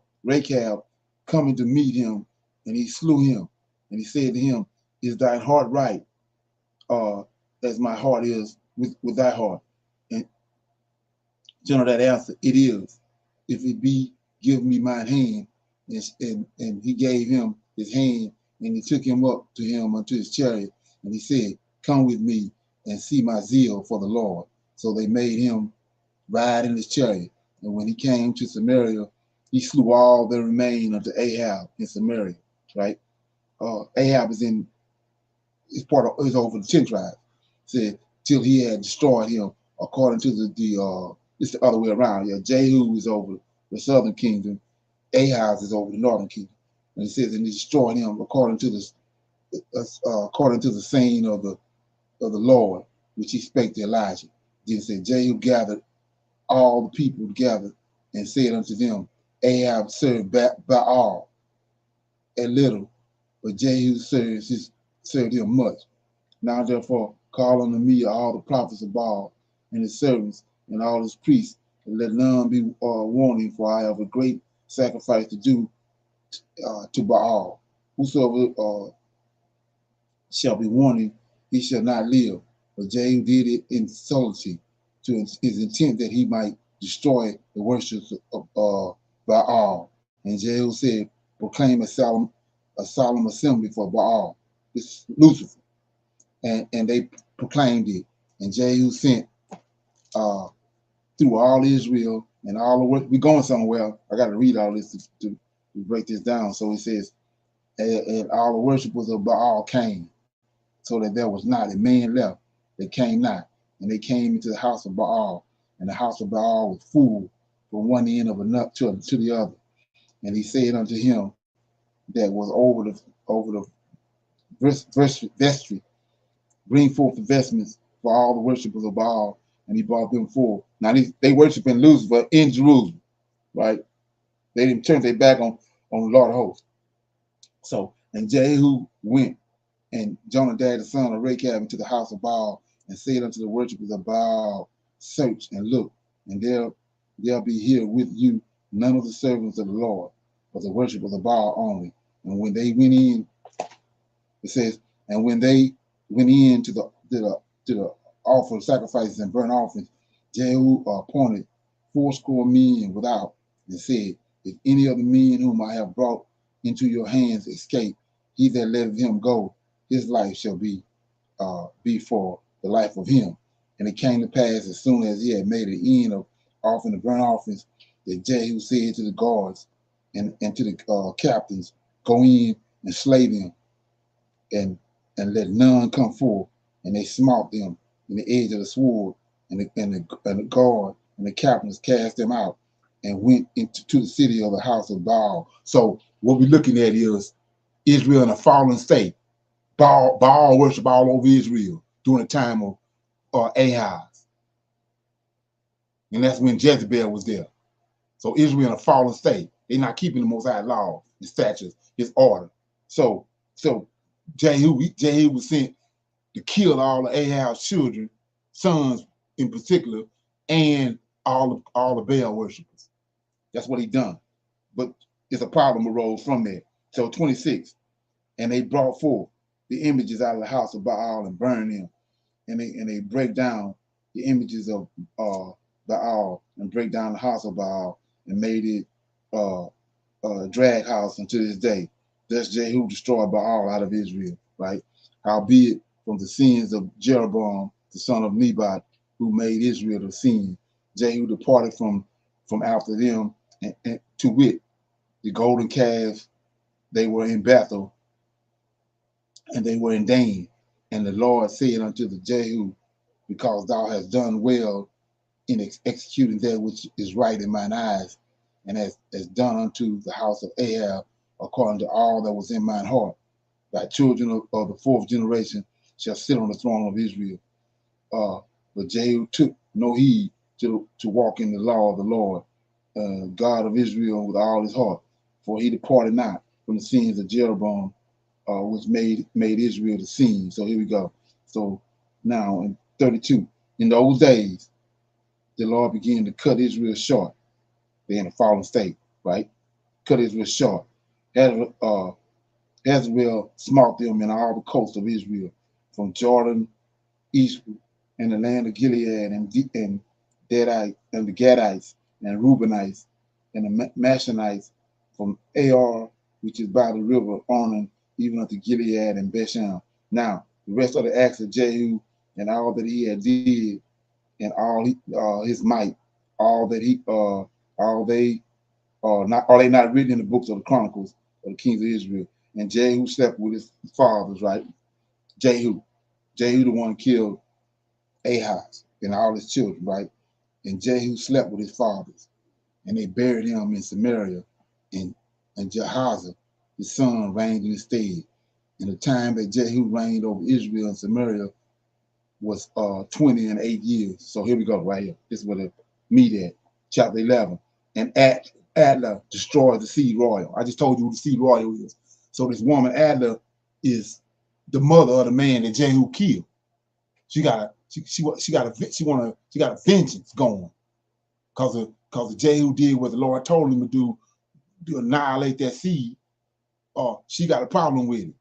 coming to meet him, and he slew him. And he said to him, is thine heart right, as my heart is with thy heart? And Jehonadab answered, it is. If it be, give me mine hand. And he gave him his hand, and he took him up to him unto his chariot. And he said, come with me and see my zeal for the Lord. So they made him ride in his chariot. And when he came to Samaria, he slew all that remained unto Ahab in Samaria, right? Ahab is over the 10 tribes. Said, till he had destroyed him, according to it's the other way around. Yeah, Jehu is over the southern kingdom, Ahaz is over the northern kingdom. And it says, and he destroyed him according to the saying of the Lord, which he spake to Elijah. Then said, Jehu gathered all the people together and said unto them, Ahab served Baal a little, but Jehu served him much. Now therefore call unto me all the prophets of Baal and his servants and all his priests, and let none be wanting, for I have a great sacrifice to do to Baal. Whosoever shall be wanting, he shall not live. But Jehu did it in subtlety, to his intent that he might destroy the worship of Baal. And Jehu said, proclaim a solemn assembly for Baal. This is Lucifer. And they proclaimed it. And Jehu sent through all Israel and all the work. We're going somewhere. I got to read all this to break this down. So it says, and all the worshipers of Baal came, so that there was not a man left that came not. And they came into the house of Baal, and the house of Baal was full from one end of a nut to the other. And he said unto him that was over the vestry, bring forth the vestments for all the worshipers of Baal, and he brought them forth. Now they worshiping Lucifer in Jerusalem, right? They didn't turn their back on the Lord of hosts. So, and Jehu went, and Jonadab the son of Rechab into the house of Baal, and said unto the worshipers of Baal, search and look, and there'll be here with you none of the servants of the Lord, but the worshipers of Baal only. And when they went in, it says, and when they went in to the offer of sacrifices and burnt offerings, Jehu appointed 80 men without, and said, if any of the men whom I have brought into your hands escape, he that letteth him go, his life shall be for the life of him. And it came to pass, as soon as he had made an end of offering the burnt offerings, that Jehu said to the guards and to the captains, go in and slay them, and let none come forth. And they smote them in the edge of the sword, and the guard and the captains cast them out, and went into the city of the house of Baal. So what we're looking at is Israel in a fallen state. Baal worship all over Israel during the time of Ahaz. And that's when Jezebel was there. So Israel in a fallen state. They're not keeping the Most High law, his statutes, his order. So Jehu was sent to kill all the Ahab's children, sons in particular, and all the Baal worshipers. That's what he done. But it's a problem arose from there. So 26, and they brought forth the images out of the house of Baal and burned them, and they break down the images of Baal and break down the house of Baal and made it a drag house unto this day. Thus Jehu destroyed Baal out of Israel, right? Howbeit from the sins of Jeroboam, the son of Nebat, who made Israel to sin, Jehu departed from after them, and to wit, the golden calves, they were in Bethel, and they were in Dan. And the Lord said unto the Jehu, because thou hast done well in executing that which is right in mine eyes, and has done unto the house of Ahab according to all that was in mine heart, thy children of the fourth generation shall sit on the throne of Israel. But Jehu took no heed to walk in the law of the Lord, God of Israel, with all his heart, for he departed not from the sins of Jeroboam, which made Israel to sin. So here we go. So now in 32, in those days, the Lord began to cut Israel short. They're in a fallen state, right? Cut Israel short. Hazael smote them in all the coast of Israel, from Jordan eastward, and the land of Gilead, and Gadite, and the Gadites, and Reubenites, and the Mashanites, from Ar, which is by the river Arnon, even unto Gilead and Bashan. Now, the rest of the acts of Jehu, and all that he had did, and all his might, are they not written in the books of the Chronicles of the kings of Israel? And Jehu slept with his fathers, right? Jehu the one who killed Ahaz and all his children, right? And Jehu slept with his fathers, and they buried him in Samaria, and Jehaza, his son, reigned in his stead. And the time that Jehu reigned over Israel and Samaria was 20 and 8 years. So here we go, right here. This is where the meat at, chapter 11. And Adler destroyed the seed royal. I just told you who the seed royal is. So this woman Adler is the mother of the man that Jehu killed. She got a vengeance going because Jehu did what the Lord told him to do, to annihilate that seed. She got a problem with it.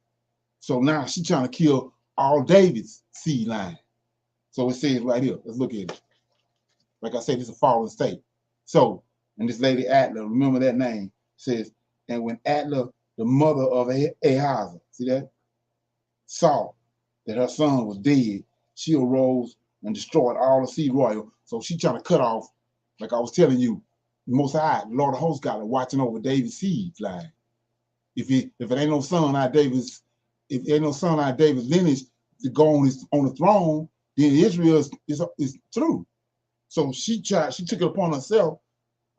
So now she's trying to kill all David's seed line. So it says right here, let's look at it. Like I said, it's a fallen state. So, and this lady Adler, remember that name, says, and when Adler, the mother of Ahaz, see that, saw that her son was dead, she arose and destroyed all the seed royal. So she trying to cut off, like I was telling you, Most High, Lord of hosts, got her watching over David's seed line. If it ain't no son out of David's, if ain't no son out of David's lineage to go on the throne, then Israel is through. So she took it upon herself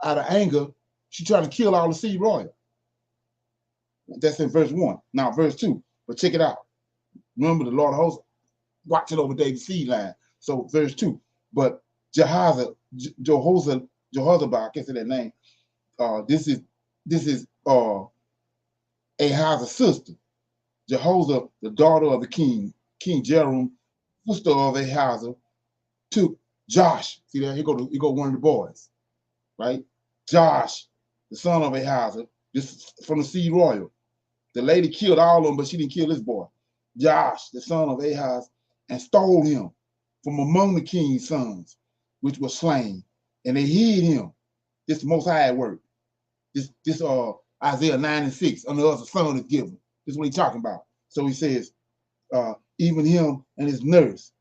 out of anger. She tried to kill all the seed royal. That's in verse 1. Now verse 2. But check it out. Remember, the Lord of hosts watching over David's seed line. So verse 2. But Jehoshaphat, I can't say that name. This is Ahaz's sister. Jehoshaphat, the daughter of the king, King Jehoram, sister of Ahaz, took Josh. See that? Here go one of the boys, right? Josh, the son of Ahaz, this from the seed royal. The lady killed all of them, but she didn't kill this boy. Josh, the son of Ahaz, and stole him from among the king's sons, which was slain, and they hid him. This the Most High at work. This Isaiah 9:6, under us a son is given. This is what he's talking about. So he says, even him and his nurse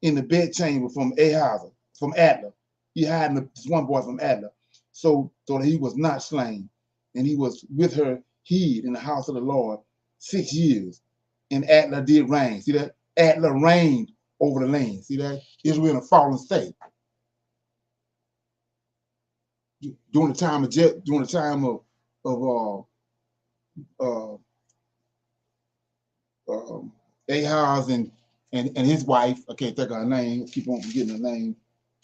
in the bedchamber from Ahaz, from Adler. He had this one boy from Adler, so that he was not slain, and he was with her hid in the house of the Lord 6 years. And Adler did reign. See that? Adler reigned over the land. See that? Israel in a fallen state. During the time of Ahaz and his wife, I can't think of her name, I keep on forgetting her name.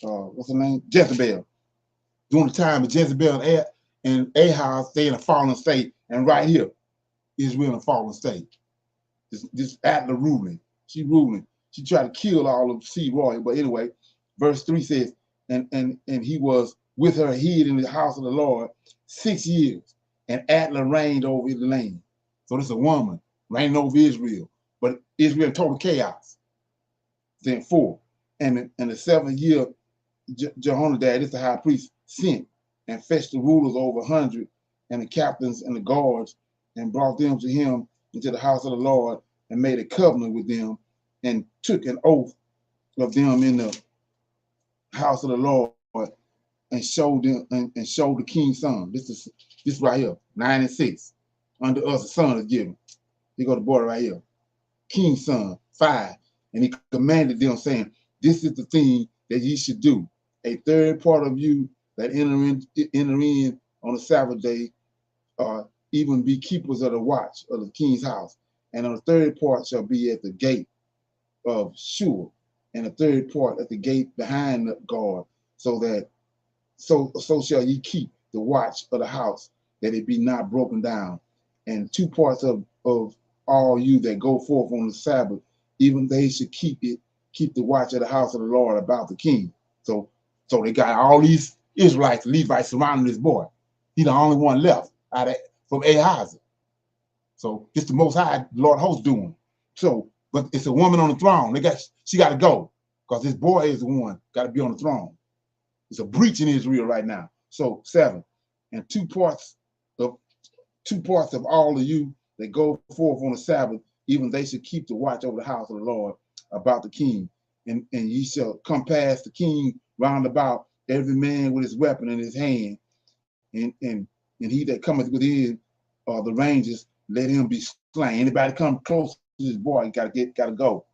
What's her name? Jezebel. During the time of Jezebel and Ahaz, they in a fallen state, and right here, Israel in a fallen state. This Adler ruling. She ruling. She tried to kill all of seed royal, but anyway, verse 3 says, and he was with her hid in the house of the Lord 6 years, and Adler reigned over the land. So this is a woman reigning over Israel, but Israel in total chaos. Then 4, and the 7th year, Jehonadab, this is the high priest, sent and fetched the rulers over 100 and the captains and the guards, and brought them to him into the house of the Lord, and made a covenant with them, and took an oath of them in the house of the Lord, and showed them and showed the king's son. This right here, 9:6. Under us a son is given. You go to the border right here. King's son, 5. And he commanded them, saying, this is the thing that ye should do. A third part of you that enter in on the Sabbath day, even be keepers of the watch of the king's house. And on the third part shall be at the gate of Shur, and the third part at the gate behind the guard, so shall ye keep the watch of the house, that it be not broken down. And 2 parts of all you that go forth on the Sabbath, even they should keep the watch of the house of the Lord about the king. So they got all these Israelites, Levites surrounding this boy. He's the only one left from Ahaz. So this the Most High Lord host doing. So, but it's a woman on the throne. She got to go, because this boy is the one got to be on the throne. It's a breach in Israel right now. So 7, and 2 parts of all of you that go forth on the Sabbath, even they should keep the watch over the house of the Lord about the king. And ye shall come past the king round about, every man with his weapon in his hand, and he that cometh within the ranges, let him be slain. Anybody come close to this boy, gotta go.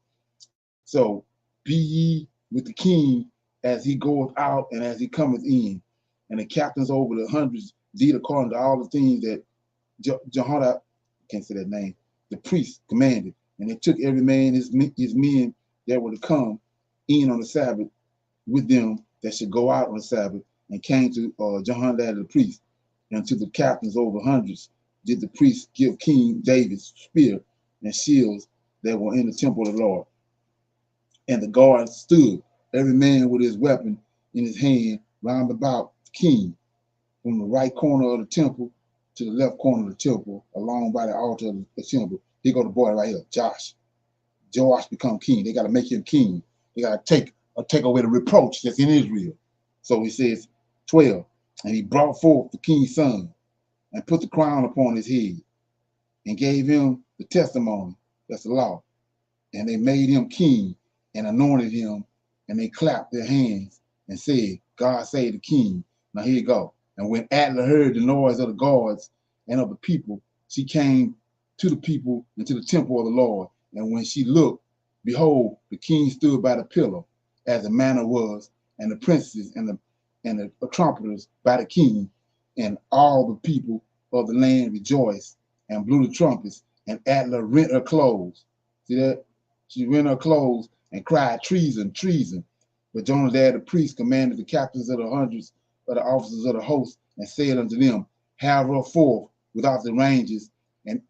So be ye with the king as he goeth out and as he cometh in. And the captains over the hundreds did according to all the things that Jehoiada, can't say that name, the priest commanded. And they took every man his men that were to come in on the Sabbath with them that should go out on the Sabbath, and came to Jehoiada the priest, and to the captains over hundreds did the priest give King David's spear and shields that were in the temple of the Lord. And the guards stood, every man with his weapon in his hand, round about the king, from the right corner of the temple to the left corner of the temple, along by the altar of the temple. Here go the boy right here, Josh. Joash become king. They got to make him king. They got to take away the reproach that's in Israel. So he says, 12, and he brought forth the king's son, and put the crown upon his head, and gave him the testimony, that's the law. And they made him king, and anointed him, and they clapped their hands, and said, God save the king. Now here you go. And when Adler heard the noise of the guards and of the people, she came to the people and to the temple of the Lord. And when she looked, behold, the king stood by the pillar, as the manner was, and the princes and the trumpeters by the king, and all the people of the land rejoiced and blew the trumpets. And Adler rent her clothes. See that? She rent her clothes and cried, treason, treason. But Jonadab the priest commanded the captains of the hundreds of the officers of the host, and said unto them, have her forth without the ranges, and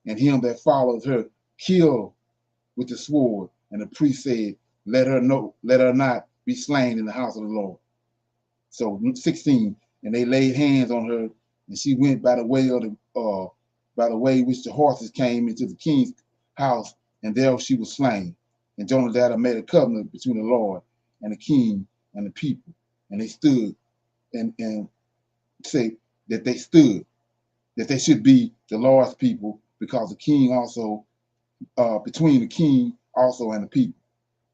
him that follows her kill with the sword. And the priest said, let her not be slain in the house of the Lord. So 16, and they laid hands on her, and she went by the way of by the way which the horses came into the king's house, and there she was slain. And Jonadab made a covenant between the Lord and the king and the people, and they stood and say that they stood, that they should be the Lord's people, because the king also between the king also and the people.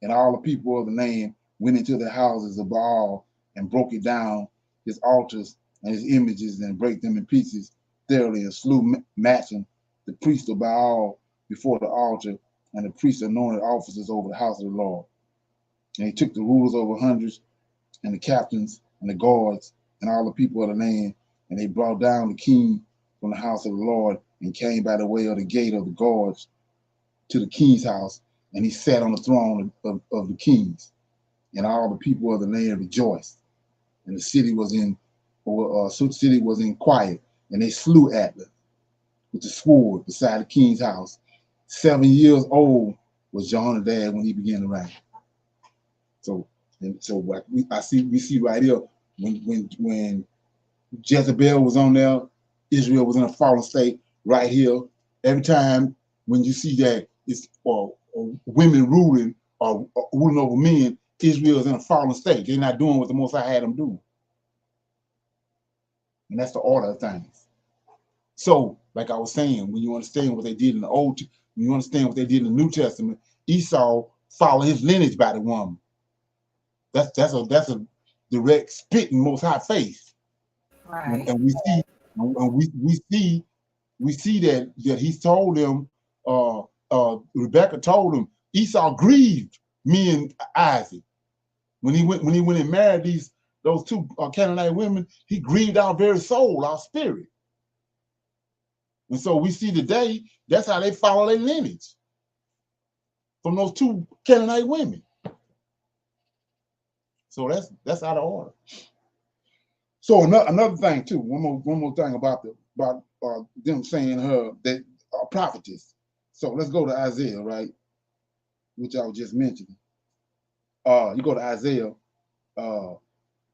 And all the people of the land went into the houses of Baal and broke it down, his altars and his images, and break them in pieces thoroughly, and slew Matchon, the priest of Baal, before the altar, and the priests anointed officers over the house of the Lord. And he took the rulers over hundreds, and the captains, and the guards, and all the people of the land, and they brought down the king from the house of the Lord, and came by the way of the gate of the guards to the king's house, and he sat on the throne of the kings. And all the people of the land rejoiced, and the city was in quiet, and they slew Atlas with the sword beside the king's house. 7 years old was Jonadab when he began to reign. So we see right here, when Jezebel was on there, Israel was in a fallen state. Right here, every time when you see that it's women ruling or ruling over men, Israel is in a fallen state. They're not doing what the Most High had them do, and that's the order of things. So, like I was saying, when you understand what they did in the when you understand what they did in the New Testament, Esau followed his lineage by the woman. That's a direct spit in Most High face. Right. And we see that he told them, Rebecca told him, Esau grieved me and Isaac. When he went and married those two Canaanite women, he grieved our very soul, our spirit. And so we see today, that's how they follow their lineage, from those two Canaanite women. So that's out of order. So another thing too, one more thing about them saying her that prophetess. So let's go to Isaiah, right? Which I was just mentioning. You go to Isaiah.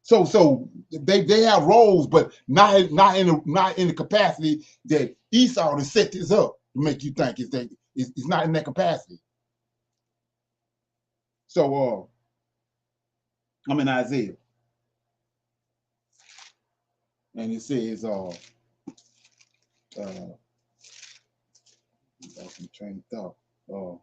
So they have roles, but not in the capacity that Esau to set this up to make you think it's not in that capacity. So I'm in Isaiah, and it says train of thought.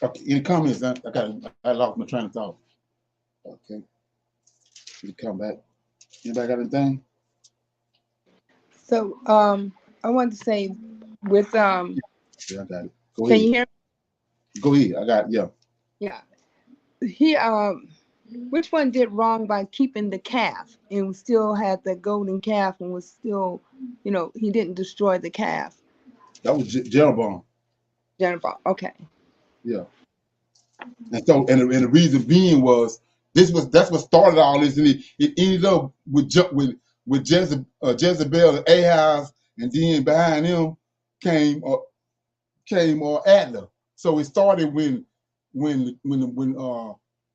Okay, any comments? I lost my train of thought. Okay, we come back. Anybody got anything? So I want to say with Yeah, I got it. Go can ahead. you hear me? Go ahead. I got it. Yeah. He which one did wrong by keeping the calf and still had the golden calf and was still, he didn't destroy the calf? That was Jeroboam. Jennifer, okay. Yeah. And so, and the reason being was that's what started all this, and it ended up with Jezebel and Ahaz, and then behind him came Adler. So it started when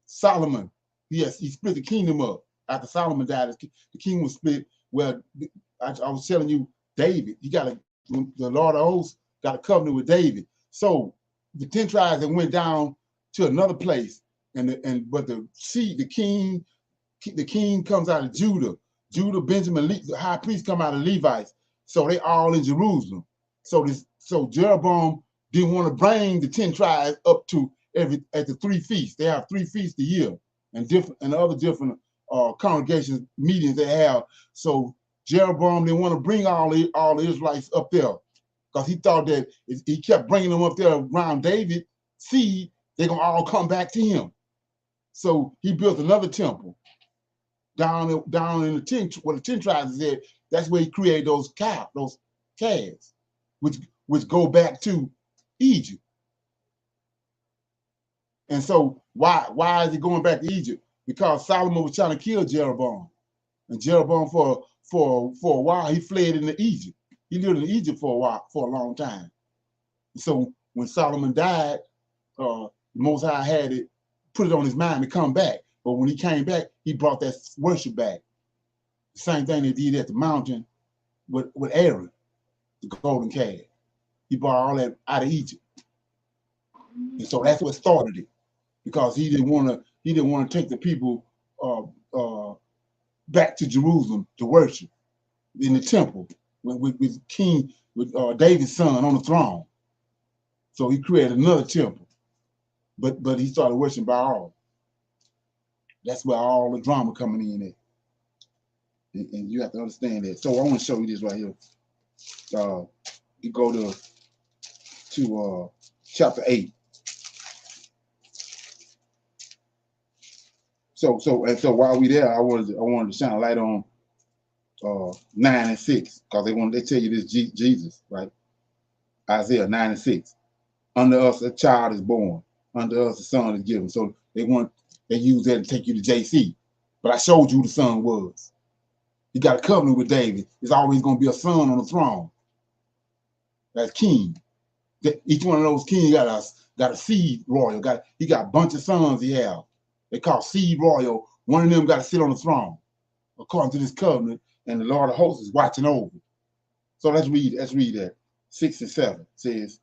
Solomon, he split the kingdom up after Solomon died. The kingdom was split. Well, I was telling you, David, the Lord of hosts got a covenant with David. So the 10 tribes that went down to another place, but the king comes out of Judah. Benjamin, the high priest come out of Levites. So they all in Jerusalem. So Jeroboam didn't want to bring the 10 tribes up to at the 3 feasts. They have 3 feasts a year, and other different congregations meetings they have. So Jeroboam didn't want to bring all the Israelites up there, because he thought that if he kept bringing them up there around David seed, they're gonna all come back to him. So he built another temple down in the 10 where the 10 tribes is at, That's where he created those calves, which go back to Egypt. And so why is he going back to Egypt? Because Solomon was trying to kill Jeroboam. And Jeroboam for a while he fled into Egypt. He lived in Egypt for a long time. So when Solomon died, Most High had it, put it on his mind to come back. But when he came back, he brought that worship back. The same thing they did at the mountain with Aaron, the golden calf. He brought all that out of Egypt. And so that's what started it. Because he didn't want to take the people back to Jerusalem to worship in the temple with David's son on the throne. So he created another temple, but he started worshiping Baal. That's where all the drama coming in at, and you have to understand that. So I want to show you this right here. You go to chapter 8. So while we there, I wanted to shine a light on 9 and 6, because they tell you this Jesus, right? Isaiah 9 and 6. Unto us a child is born, unto us a son is given. So they use that to take you to JC. But I showed you who the son was. He got a covenant with David. There's always going to be a son on the throne. That's king. Each one of those kings got a seed royal. He got a bunch of sons he have. They call seed royal. One of them got to sit on the throne, according to this covenant, and the Lord of hosts is watching over. So let's read that. 6 and 7 says,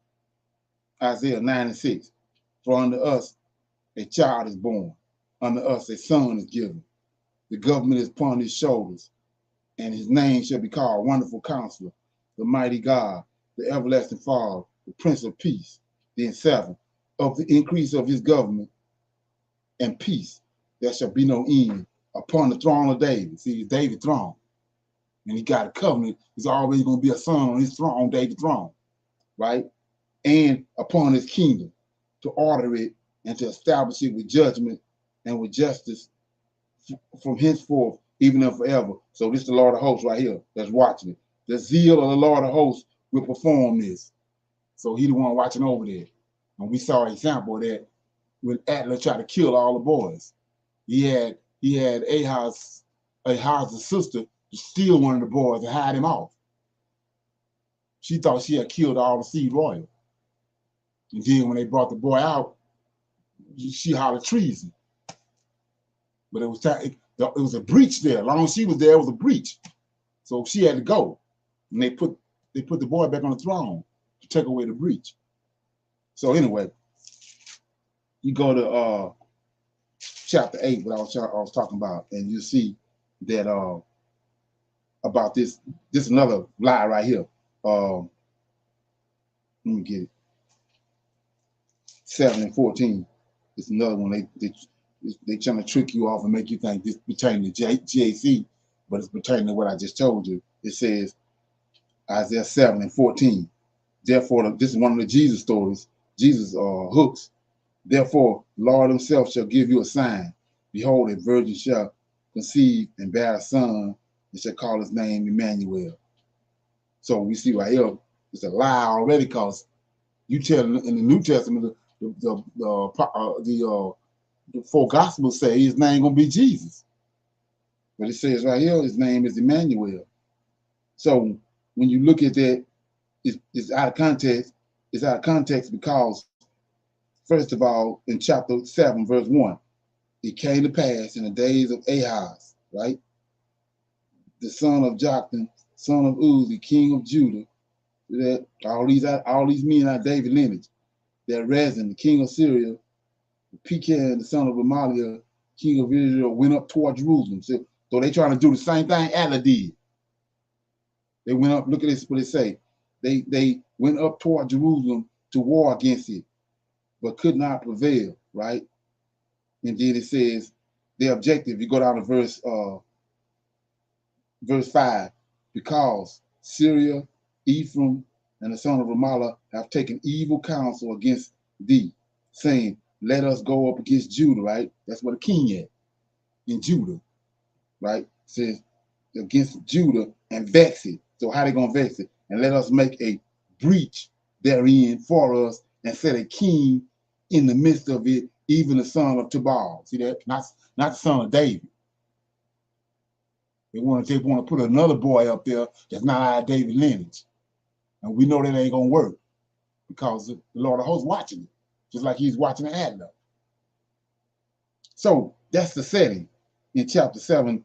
Isaiah 9 and 6. For unto us a child is born, unto us a son is given. The government is upon his shoulders, and his name shall be called Wonderful Counselor, the Mighty God, the Everlasting Father, the Prince of Peace. Then 7. Of the increase of his government and peace, there shall be no end upon the throne of David. See, it's David's throne. And he got a covenant. There's always going to be a son on his throne, on David's throne, right? And upon his kingdom, to order it and to establish it with judgment and with justice from henceforth, even and forever. So this is the Lord of hosts right here that's watching it. The zeal of the Lord of hosts will perform this. So he the one watching over there. And we saw an example of that when Atlas tried to kill all the boys. He had Ahaz's sister to steal one of the boys and hide him off. She thought she had killed all the seed royal. And then when they brought the boy out, she hollered treason. But it was a breach there. As long as she was there, it was a breach. So she had to go. And they put the boy back on the throne to take away the breach. So anyway, you go to chapter 8, what I was talking about, and you see that about this another lie right here. Let me get it. 7 and 14. It's another one. They trying to trick you off and make you think this pertaining to JC, but it's pertaining to what I just told you. It says Isaiah 7 and 14. Therefore, this is one of the Jesus stories, Jesus hooks. Therefore, Lord himself shall give you a sign. Behold, a virgin shall conceive and bear a son, and shall call his name Emmanuel. So we see right here, it's a lie already, because you tell in the New Testament the 4 Gospels say his name gonna be Jesus, but it says right here his name is Emmanuel. So when you look at that, it's out of context. It's out of context because, first of all, in chapter 7, verse 1, it came to pass in the days of Ahaz, right, the son of Jotham, son of Uzi, king of Judah, that all these men are David lineage, that Rezin, the king of Syria, Pecan, the son of Remaliah, king of Israel, went up toward Jerusalem. So they trying to do the same thing Adler did. They went up, look at this, what it say. They went up toward Jerusalem to war against it, but could not prevail, right? And then it says their objective, you go down to verse 5, because Syria, Ephraim, and the son of Remaliah have taken evil counsel against thee, saying, let us go up against Judah, right? That's where the king at, in Judah, right? It says, against Judah and vex it. So how they gonna vex it? And let us make a breach therein for us, and set a king in the midst of it, even the son of Tubal. See that? Not the son of David. They want to put another boy up there that's not out of David lineage, and we know that ain't gonna work because the Lord of hosts watching it, just like he's watching the Adler. So that's the setting in chapter 7.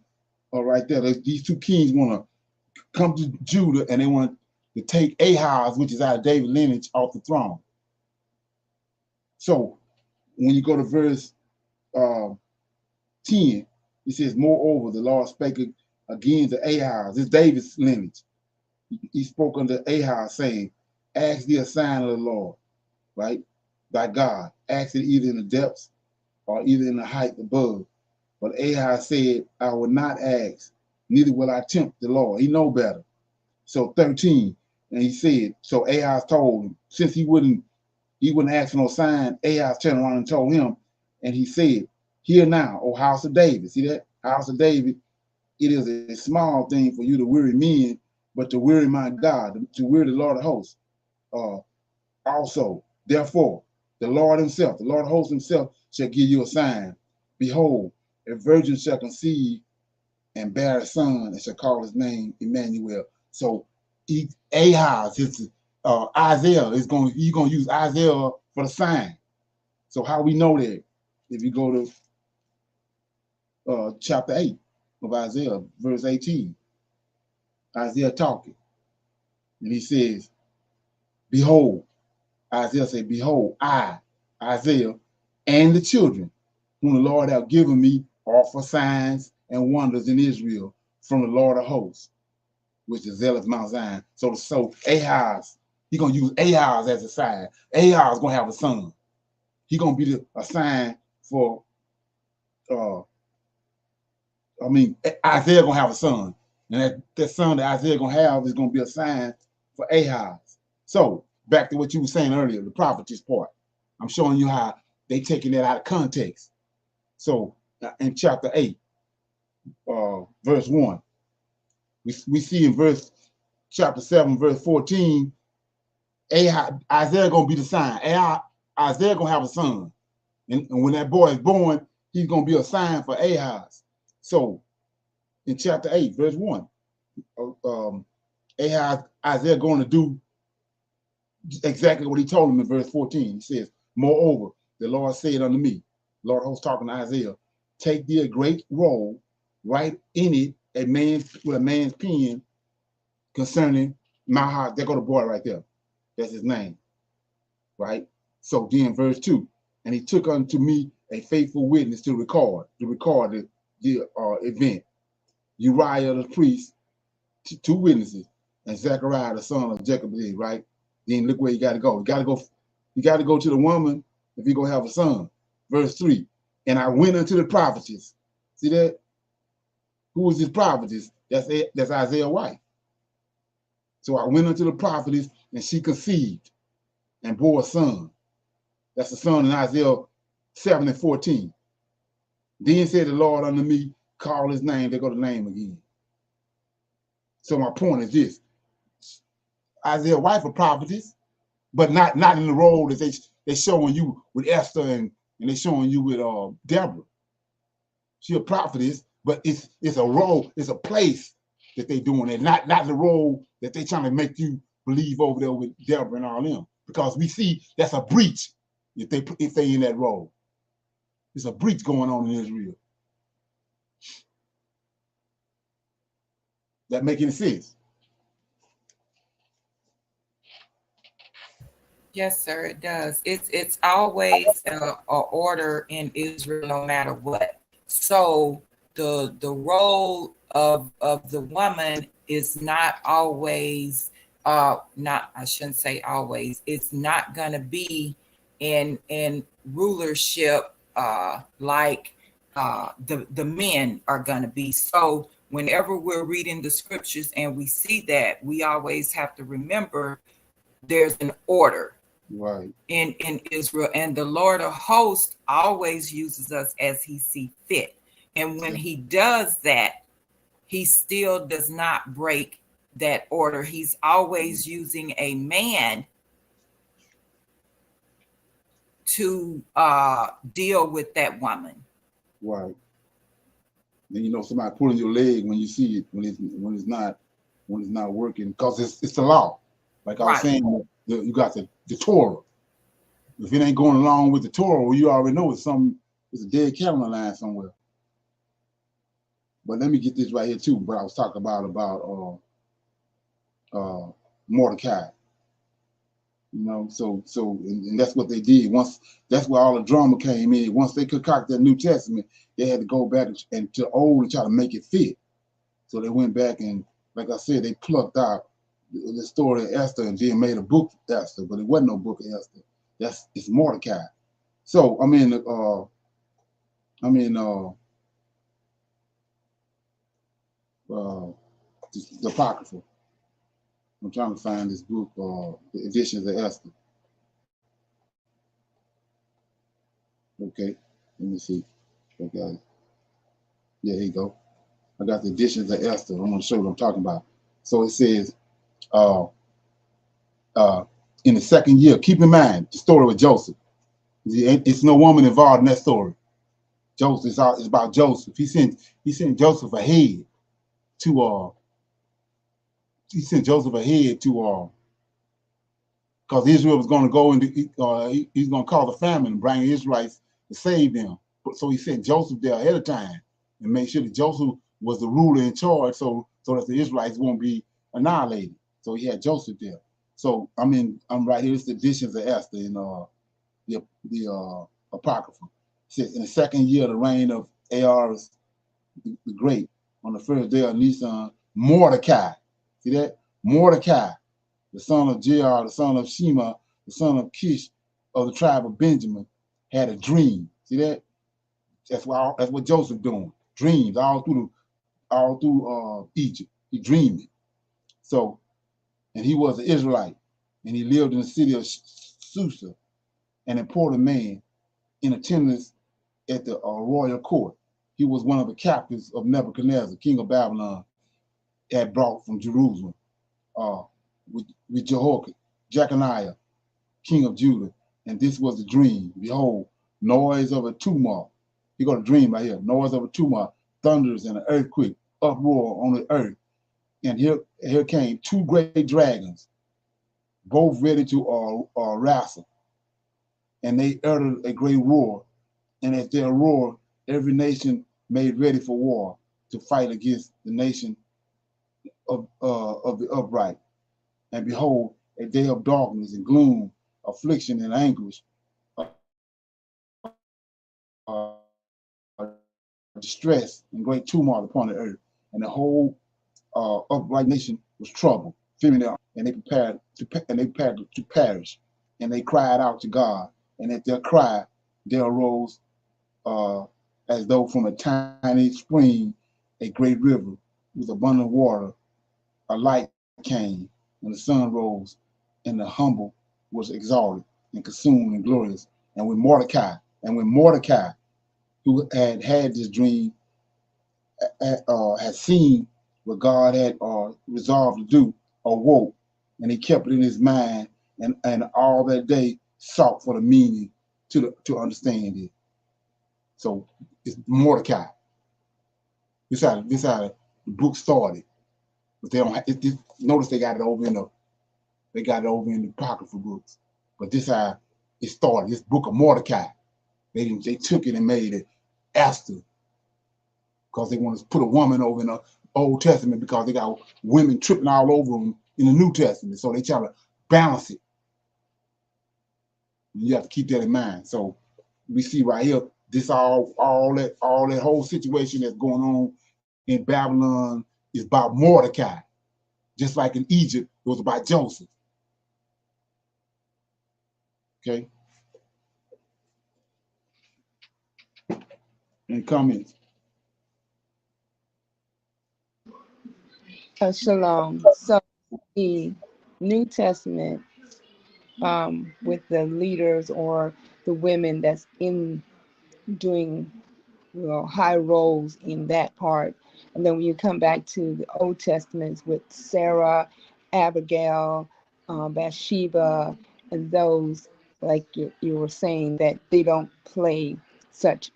Right there, these two kings want to come to Judah, and they want to take Ahaz, which is out of David lineage, off the throne. So when you go to verse 10, it says, moreover, the Lord spake again to Ahaz, this David's lineage. He spoke unto Ahaz, saying, ask thee a sign of the Lord, right? Thy God. Ask it either in the depths or either in the height above. But Ahaz said, I will not ask, neither will I tempt the Lord. He know better. So 13, and he said, so Ahaz told him, since he wouldn't ask for no sign, Ahaz turned around and told him, and he said, hear now, O house of David. See that? House of David, it is a small thing for you to weary men, but to weary my God, to weary the Lord of hosts. Also, therefore, the Lord himself, the Lord of hosts himself, shall give you a sign. Behold, a virgin shall conceive and bear a son, and shall call his name Emmanuel. So Ahaz, Isaiah he's gonna use Isaiah for the sign. So how we know that? If you go to chapter 8 of Isaiah, verse 18, Isaiah talking, and he says, behold, Isaiah said, behold, I, Isaiah, and the children whom the Lord hath given me are for signs and wonders in Israel from the Lord of hosts, which is zealous Mount Zion. So Ahaz, he's going to use Ahaz as a sign. Ahaz is going to have a son. He's going to be a sign for, Isaiah going to have a son. And that son that Isaiah going to have is going to be a sign for Ahaz. So back to what you were saying earlier, the prophetess part. I'm showing you how they taking that out of context. So in chapter 8, verse 1, we see in chapter 7, verse 14, Isaiah gonna be the sign. Isaiah gonna have a son, and when that boy is born, he's gonna be a sign for Ahaz. So in chapter 8, verse 1, Isaiah going to do exactly what he told him in verse 14. He says, moreover, the Lord said unto me, Lord host talking to Isaiah, take thee a great roll, write in it with a man's pen concerning my heart. There go the boy right there. That's his name, right? So then verse 2, and he took unto me a faithful witness to record the event. Uriah the priest, two witnesses, and Zechariah the son of Jacob, right? Then look where you got to go. You got to go to the woman if you're going to have a son. Verse 3, and I went unto the prophetess. See that? Who was this prophetess? That's Isaiah's wife. So I went unto the prophetess, and she conceived and bore a son. That's the son in Isaiah 7 and 14. Then said the Lord unto me, call his name. There go the name again. So my point is this. Isaiah's wife a prophetess, but not in the role that they showing you with Esther and they showing you with Deborah. She a prophetess, but it's a role, it's a place that they doing it, not the role that they trying to make you believe over there with Deborah and all them. Because we see that's a breach if they in that role. There's a breach going on in Israel. That make any sense? Yes, sir, it does. It's always a order in Israel, no matter what. So the role of the woman is not always I shouldn't say always. It's not going to be in rulership like the men are going to be. So whenever we're reading the scriptures and we see that, we always have to remember there's an order. Right. In Israel, and the Lord of hosts always uses us as he sees fit. And when he does that, he still does not break that order. He's always using a man to deal with that woman. Right. Then somebody pulling your leg when you see it when it's not working, because it's the law. Like I was saying, you got the Torah. If it ain't going along with the Torah, well, you already know it's a dead cat on the line somewhere. But let me get this right here too. But I was talking about Mordecai. So and that's what they did. Once that's where all the drama came in. Once they concocted the New Testament, they had to go back and to old and try to make it fit. So they went back and, like I said, they plucked out the story of Esther and then made a book of Esther, but it wasn't no book of Esther. It's Mordecai. So the Apocrypha. I'm trying to find this book, the editions of Esther. Okay, let me see. I got it. Yeah, here you go. I got the editions of Esther. I'm going to show you what I'm talking about. So it says, in the second year, keep in mind the story with Joseph. It's no woman involved in that story. Joseph, it's about Joseph. He sent Joseph ahead to because Israel was going to go into, he's going to cause a famine and bring the Israelites to save them. So he sent Joseph there ahead of time and made sure that Joseph was the ruler in charge, so that the Israelites won't be annihilated. So he had Joseph there. So I'm right here. It's the editions of Esther in the Apocrypha. It says, in the second year of the reign of Ahaz the Great, on the first day of Nisan, Mordecai. See that? Mordecai, the son of Jair, the son of Shema, the son of Kish of the tribe of Benjamin, had a dream. See that? That's what Joseph doing. Dreams all through Egypt. He dreaming. So, and he was an Israelite, and he lived in the city of Susa, an important man in attendance at the royal court. He was one of the captives of Nebuchadnezzar, king of Babylon, had brought from Jerusalem, with Jeconiah, king of Judah. And this was the dream. Behold, noise of a tumult. You got a dream right here. Noise of a tumult, thunders and an earthquake, uproar on the earth. And here came two great dragons, both ready to wrestle. And they uttered a great roar. And at their roar, every nation made ready for war to fight against the nation of the upright. And behold, a day of darkness and gloom, affliction and anguish, distress and great tumult upon the earth. And the whole upright nation was troubled, fearing their, and they prepared to perish. And they cried out to God. And at their cry, there arose as though from a tiny spring, a great river with abundant water. A light came, and the sun rose, and the humble was exalted and consumed and glorious. And when Mordecai, who had this dream, had seen what God had resolved to do, awoke, and he kept it in his mind, and all that day sought for the meaning to understand it. So it's Mordecai. This how the book started. But they don't notice they got it over in the Apocrypha books. But this how it started. This book of Mordecai. They took it and made it Esther, because they want to put a woman over in the Old Testament because they got women tripping all over them in the New Testament. So they try to balance it. You have to keep that in mind. So we see right here, this all that whole situation that's going on in Babylon is about Mordecai. Just like in Egypt, it was about Joseph. Okay. Any comments? Shalom. So the New Testament, with the leaders or the women that's in doing high roles in that part. And then when you come back to the Old Testaments with Sarah, Abigail, Bathsheba, and those, like you were saying, that they don't play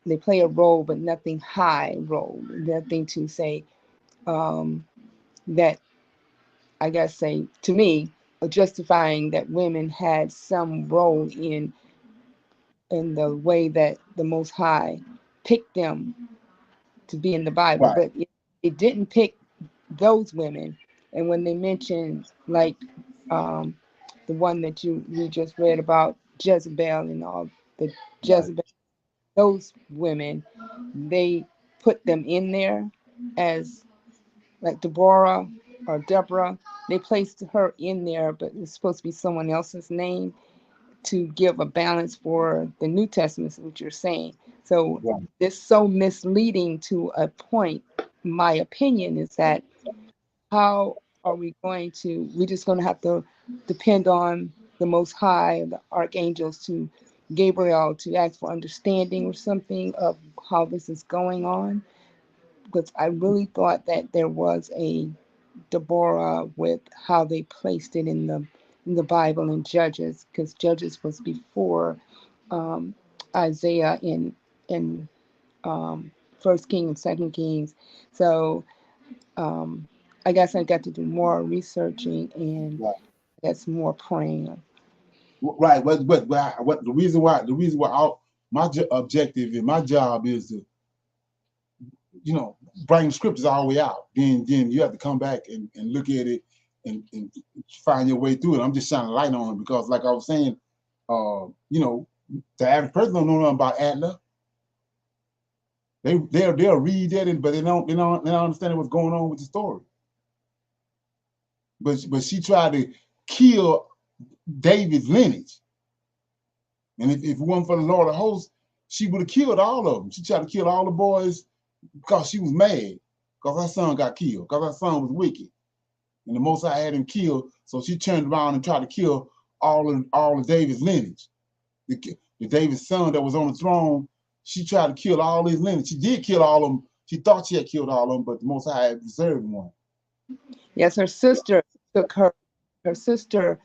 they play a role, but nothing high role, nothing to say that, I guess, say to me, justifying that women had some role in the way that the Most High picked them to be in the Bible, Right. but it didn't pick those women. And when they mentioned, like, the one that we just read about, Jezebel and all the Jezebel, those women, they put them in there as like Deborah or Deborah. They placed her in there, but it's supposed to be someone else's name to give a balance for the New Testament, is what you're saying. So Right. it's so misleading to a point. My opinion is that how are we going to, we're just going to have to depend on the Most High, the archangels, to Gabriel, to ask for understanding or something of how this is going on. Because I really thought that there was a Deborah with how they placed it in the Bible and Judges, because Judges was before Isaiah in First King and Second Kings. So I guess I got to do more researching and that's more praying. Right. What the reason why my objective and my job is to, bring scriptures all the way out. Then you have to come back and look at it and find your way through it. I'm just shining a light on it because, like I was saying, the average person don't know nothing about Adler. They'll read that, but they don't understand what's going on with the story. But she tried to kill David's lineage, and if it wasn't for the Lord of hosts, she would have killed all of them. She tried to kill all the boys because she was mad because her son got killed, because her son was wicked, and the Most High had him killed. So she turned around and tried to kill all of David's lineage. The David's son that was on the throne, she tried to kill all his lineage. She did kill all of them. She thought she had killed all of them, but the Most High had reserved one. Yes, her sister took her sister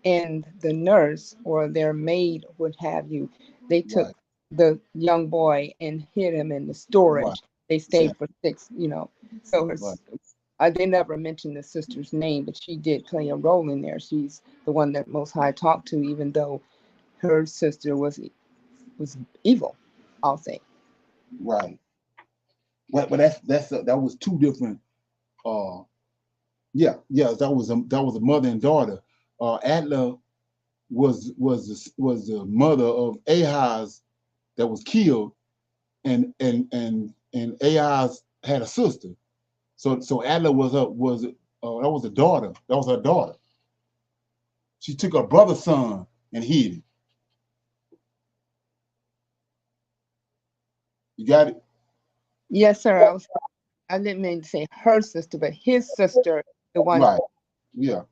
and the nurse or their maid, what have you. They took the young boy and hid him in the storage. They stayed for 6, So they never mentioned the sister's name, but she did play a role in there. She's the one that Most High talked to, even though her sister was evil, I'll say. Right. But that was two different. That was a mother and daughter. Adler was the mother of Ahaz that was killed, and Ahaz had a sister. So Adler that was a daughter. That was her daughter. She took her brother's son and hid it. You got it? Yes, sir. I didn't mean to say her sister, but his sister, the one. Right. Yeah.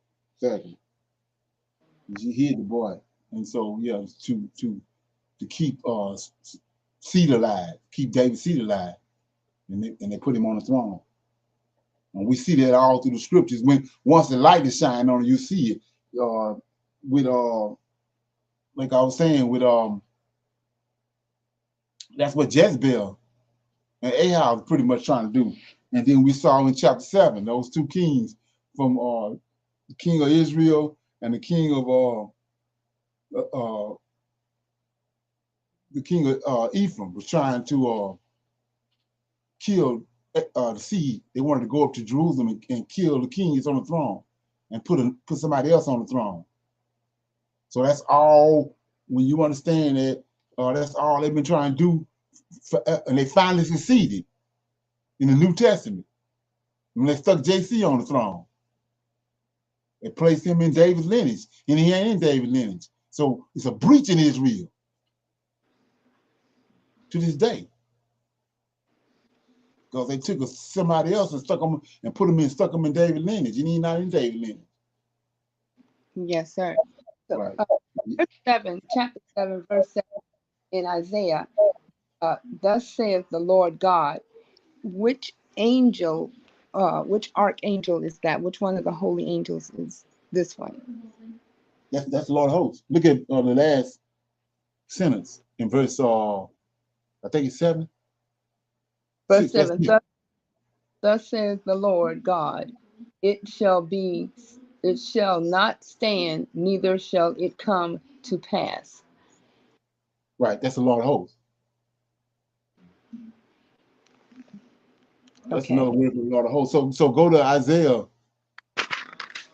Exactly. She hid the boy, and so to keep seed alive, keep David's seed alive, and they put him on the throne. And we see that all through the scriptures. Once the light is shining on it, you see it. With like I was saying, with that's what Jezebel and Ahab pretty much trying to do. And then we saw in chapter 7 those two kings from the king of Israel and the king of Ephraim was trying to kill the seed. They wanted to go up to Jerusalem and kill the king that's on the throne and put somebody else on the throne. So that's all. When you understand that, that's all they've been trying to do, and they finally succeeded in the New Testament when they stuck JC on the throne. They placed him in David's lineage, and he ain't in David's lineage. So it's a breach in Israel to this day, because they took somebody else and stuck him in David's lineage, and he's not in David's lineage. Yes, sir. So, Right. chapter 7, verse 7 in Isaiah, Thus saith the Lord God. Which angel, which archangel is that? Which one of the holy angels is this one? That's the Lord of hosts. Look at the last sentence in verse, I think it's 7. Verse 6, 7. Thus says the Lord God, it shall not stand, neither shall it come to pass. Right, that's the Lord of hosts. That's another word for the Lord of hosts. So go to Isaiah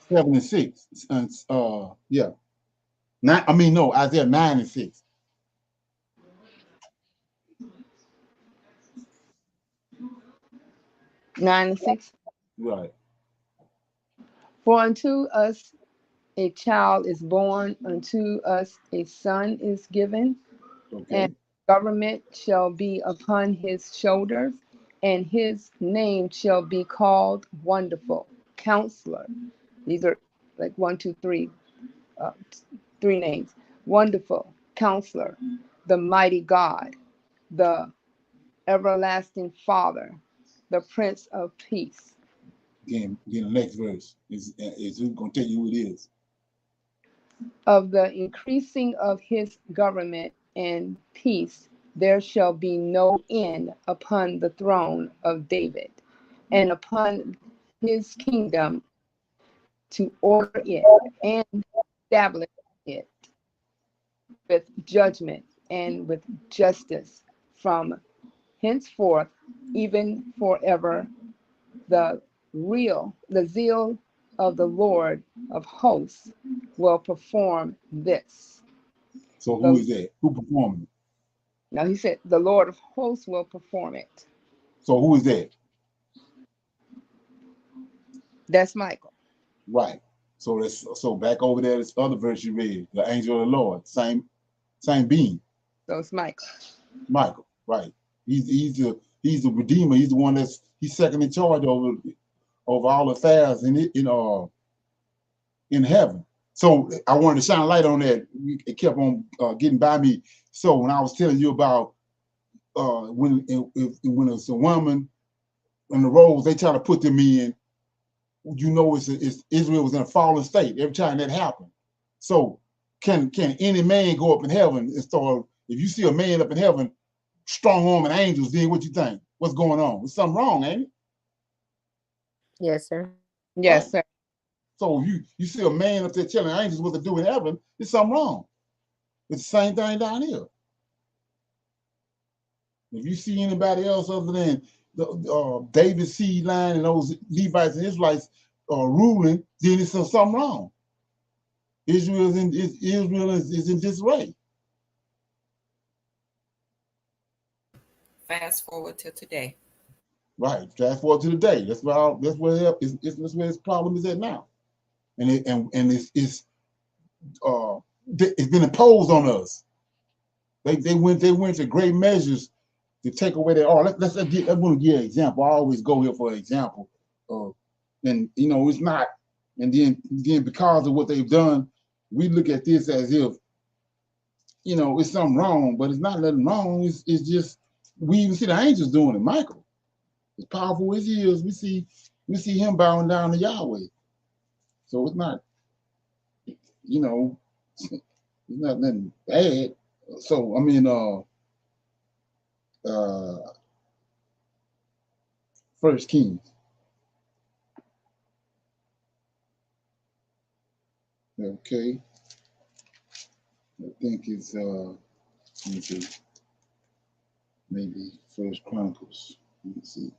7 and 6. And, Isaiah 9 and 6. Nine and 6. Right. For unto us a child is born, unto us a son is given, and government shall be upon his shoulders, and his name shall be called Wonderful Counselor. These are like 1, 2, 3, 3 names. Wonderful Counselor, the Mighty God, the Everlasting Father, the Prince of Peace. Again, the next verse is going to tell you who it is. Of the increasing of his government and peace, there shall be no end upon the throne of David, and upon his kingdom, to order it and establish it with judgment and with justice from henceforth, even forever. The zeal of the Lord of hosts will perform this. So who is that? Who performed it? Now he said, the Lord of hosts will perform it. So who is that? That's Michael. Right. So back over there, this other verse you read, the angel of the Lord, same being. So it's Michael. Michael, right. He's the redeemer. He's the one he's second in charge over all affairs in heaven. So I wanted to shine a light on that. It kept on getting by me. So when I was telling you about when it's a woman and the roles they try to put them in, it's Israel was in a fallen state every time that happened. So can any man go up in heaven and start? If you see a man up in heaven, strong arm and angels, then what you think? What's going on? There's something wrong, ain't it? Yes, sir. Yes, sir. So if you see a man up there telling angels what to do in heaven, there's something wrong. It's the same thing down here. If you see anybody else other than David's seed line and those Levites and Israelites ruling, then it's something wrong. Israel is in disarray. Fast forward to today. Right. Fast forward to today. That's where his problem is at now, and it's been imposed on us. They went to great measures to take away their art. I'm going to give an example. I always go here for an example. And it's not. And then because of what they've done, we look at this as if, it's something wrong, but it's not nothing wrong. It's just, we even see the angels doing it. Michael, as powerful as he is, we see him bowing down to Yahweh. So it's not, it's not nothing bad. So, First Kings. Okay. I think it's let me see. Maybe First Chronicles. Let me see.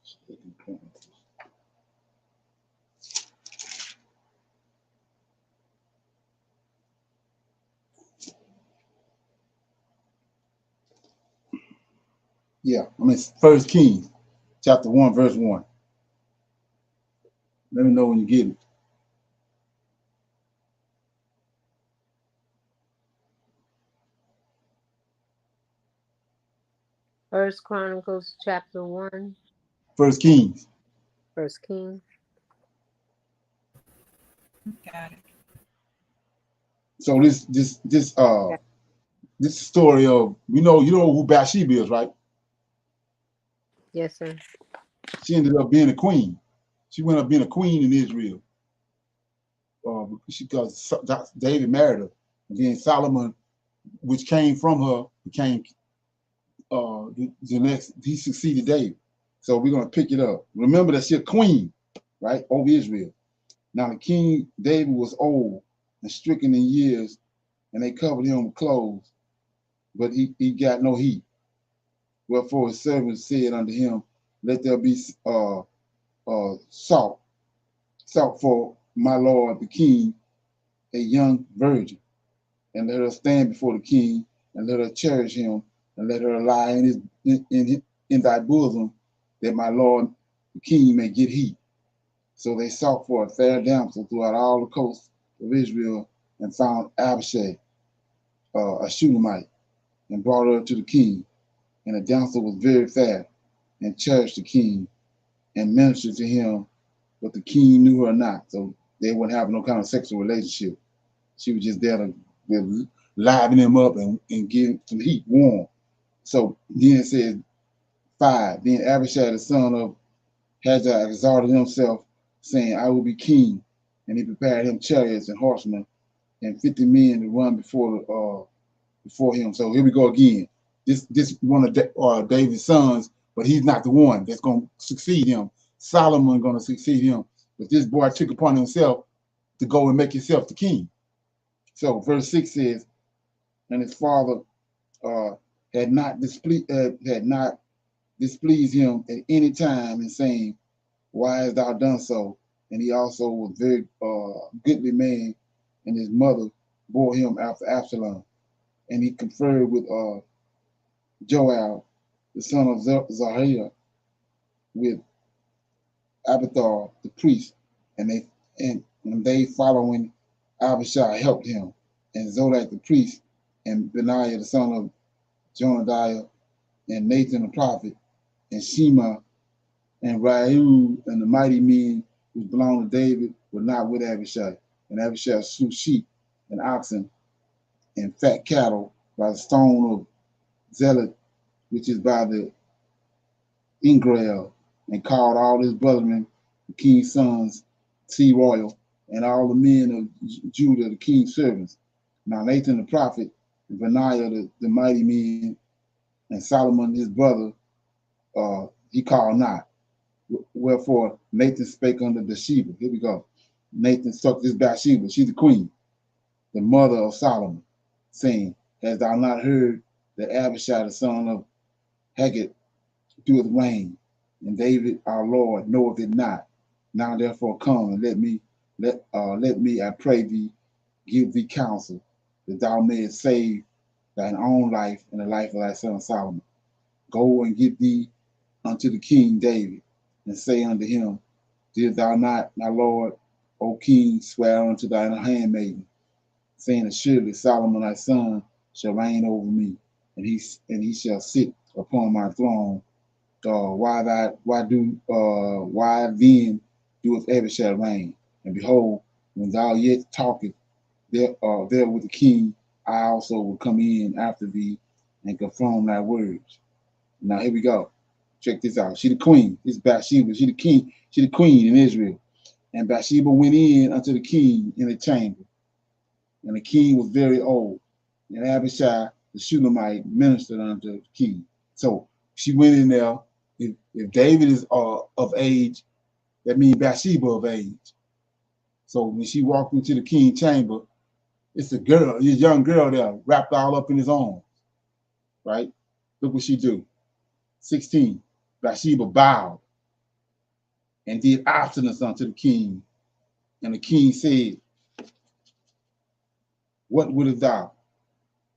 Second Chronicles. Yeah, First Kings, chapter 1, verse 1. Let me know when you get it. First Chronicles chapter 1. First Kings. First Kings. Got it. So this story of you know who Bathsheba is, right? Yes, sir. She ended up being a queen. She went up being a queen in Israel. Because David married her, and then Solomon, which came from her, became the next. He succeeded David. So we're gonna pick it up. Remember that she's a queen, right, over Israel. Now the king David was old and stricken in years, and they covered him with clothes, but he got no heat. Wherefore his servants said unto him, let there be salt for my lord the king, a young virgin, and let her stand before the king, and let her cherish him, and let her lie in thy bosom, that my lord the king may get heat. So they sought for a fair damsel throughout all the coast of Israel, and found Abishai, a Shunammite, and brought her to the king. And the damsel was very fair, and cherished the king, and ministered to him, but the king knew her not. So they wouldn't have no kind of sexual relationship. She was just there to liven him up and give some heat, warm. So then it says 5. Then Abishai, the son of Hajjah, exalted himself, saying, I will be king. And he prepared him chariots and horsemen, and 50 men to run before him. So here we go again. This one of David's sons, but he's not the one that's going to succeed him. Solomon going to succeed him. But this boy took upon himself to go and make himself the king. So verse 6 says, and his father had not displeased him at any time in saying, why hast thou done so? And he also was very goodly man, and his mother bore him after Absalom. And he conferred with Joab, the son of Zariah, with Abiathar the priest, and they following Abishai helped him, and Zodek the priest, and Benaiah the son of Jonadiah, and Nathan the prophet, and Shema, and Raiu, and the mighty men who belonged to David were not with Abishai. And Abishai slew sheep and oxen and fat cattle by the stone of Zealot, which is by the Ingrail, and called all his brethren, the king's sons, sea royal, and all the men of Judah, the king's servants. Now Nathan the prophet, and Benaiah the mighty men, and Solomon his brother, he called not. Wherefore Nathan spake unto Bathsheba. Here we go. Nathan struck this Bathsheba, she's the queen, the mother of Solomon, saying, hast thou not heard that Abishai the son of Haggith doeth reign, and David our Lord knoweth it not? Now therefore come and let me, I pray thee, give thee counsel, that thou mayest save thine own life and the life of thy son Solomon. Go and get thee unto the king David, and say unto him, did thou not, my lord, O king, swear unto thine handmaiden, saying, assuredly Solomon thy son shall reign over me, and he shall sit upon my throne. Why then doeth Abishai reign? And behold, when thou yet talkest there with the king, I also will come in after thee and confirm thy words. Now here we go. Check this out. She the queen. This is Bathsheba. She the king. She the queen in Israel. And Bathsheba went in unto the king in the chamber. And the king was very old. And Abishai, the Shunammite, ministered unto the king. So she went in there. If David is of age, that means Bathsheba of age. So when she walked into the king's chamber, it's a girl, a young girl there, wrapped all up in his arms. Right? Look what she do. 16. Bathsheba bowed and did obstinance unto the king. And the king said, what wouldest thou?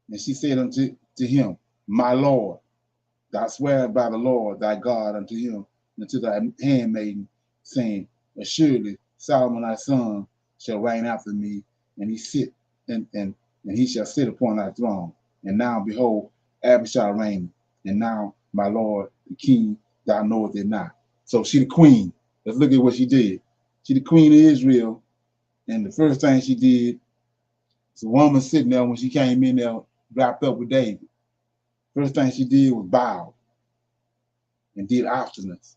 And she said unto him, my lord, thou swearest by the Lord thy God unto him and to thy handmaiden, saying, assuredly Solomon thy son shall reign after me, and he shall sit upon thy throne. And now behold, Abishai reigneth, and now my lord the king, thou knowest it not. So she the queen. Let's look at what she did. She the queen of Israel, And the first thing she did, the woman sitting there when she came in there, wrapped up with David. First thing she did was bow and did obstinance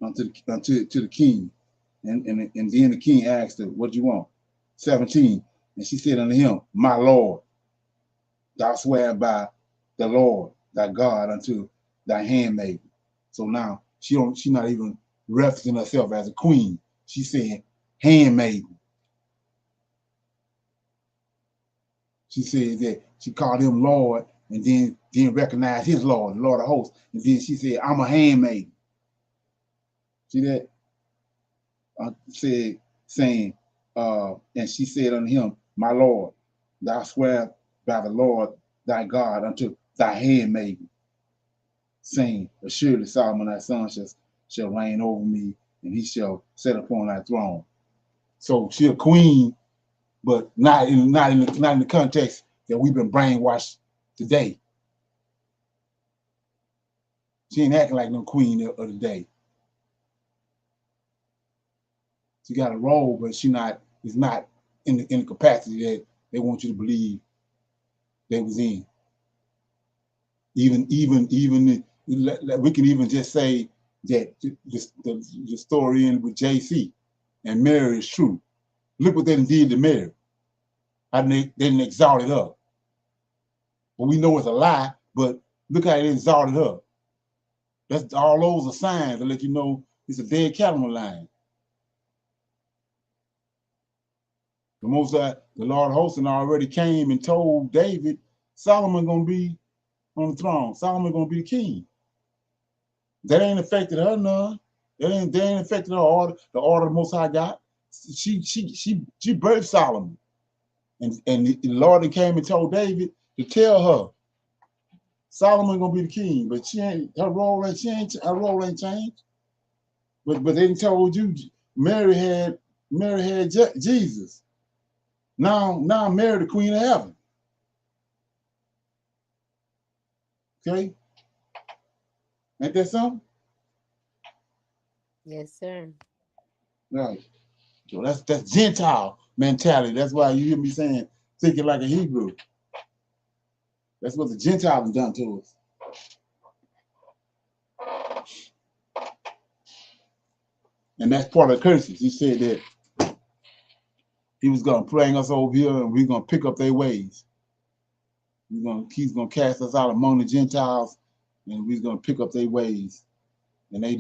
unto the king. And then the king asked her, what do you want? 17. And she said unto him, my Lord, thou swear by the Lord, thy God, unto thy handmaid. So now she not even referencing herself as a queen. She said handmaid. She said that she called him Lord and then recognized his Lord, the Lord of hosts. And then she said, I'm a handmaid. See that? Saying, and she said unto him, my Lord, thou swear by the Lord thy God unto thy handmaiden, saying, assuredly Solomon thy son shall reign over me, and he shall sit upon thy throne. So she a queen, but not in the context that we've been brainwashed today. She ain't acting like no queen of the day. She got a role, but is not in the capacity that they want you to believe they was in. Even we can even just say that the story in with JC and Mary is true. Look what they did to Mary. How they didn't exalt it up. But we know it's a lie, but look how they exalted her. That's all those are signs to let you know it's a dead cattle line. The Lord of hosts already came and told David, Solomon gonna be on the throne. Solomon gonna be the king. That ain't affected her none. That ain't affected her order. The order the Most High got. She birthed Solomon, and the Lord came and told David to tell her Solomon gonna be the king, but her role ain't changed. But they told you Mary had Jesus. Now Mary the Queen of Heaven. Okay, ain't that something? Yes, sir. Right. So that's Gentile mentality. That's why you hear me saying thinking like a Hebrew. That's what the Gentiles have done to us. And that's part of the curses. He said that he was going to bring us over here and we're going to pick up their ways. He's going to cast us out among the Gentiles and we're going to pick up their ways and they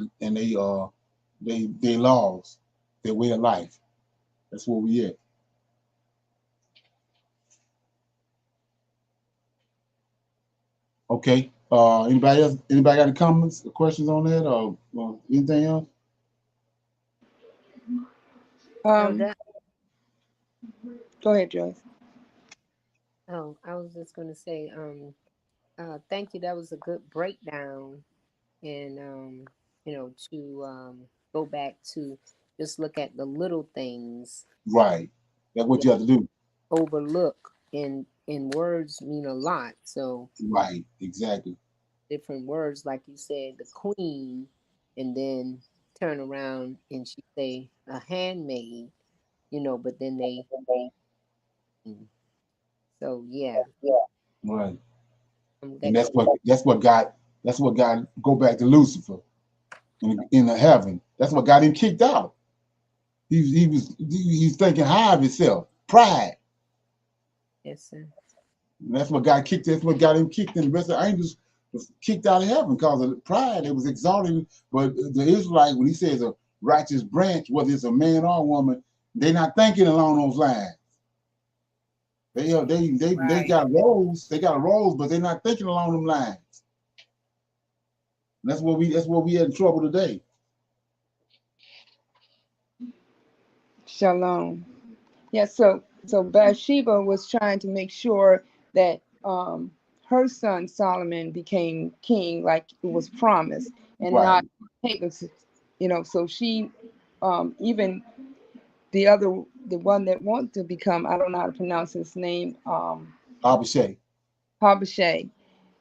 laws, their way of life. That's where we at. Okay. Anybody else? Anybody got any comments or questions on that or anything else? Go ahead, Joyce. Oh, I was just going to say, thank you. That was a good breakdown, and to go back to just look at the little things. Right. That's what you have to do. Overlook and words mean a lot. So right, exactly. Different words, like you said, the queen, and then turn around and she say a handmaid, but then they. So yeah. Right. And that's what got go back to Lucifer in the heaven. That's what got him kicked out. He's thinking high of himself, pride. Yes, sir. And that's what got kicked. That's what got him kicked. And the rest of the angels was kicked out of heaven because of pride. It was exalted. But the Israelite, when he says a righteous branch, whether it's a man or a woman, they're not thinking along those lines. They got roles. They got a roles, but they're not thinking along them lines. And that's where we had in trouble today. Shalom. Yeah, so Bathsheba was trying to make sure that her son Solomon became king like it was promised, and not Pegasus. So she even the one that wants to become, I don't know how to pronounce his name, Abishai.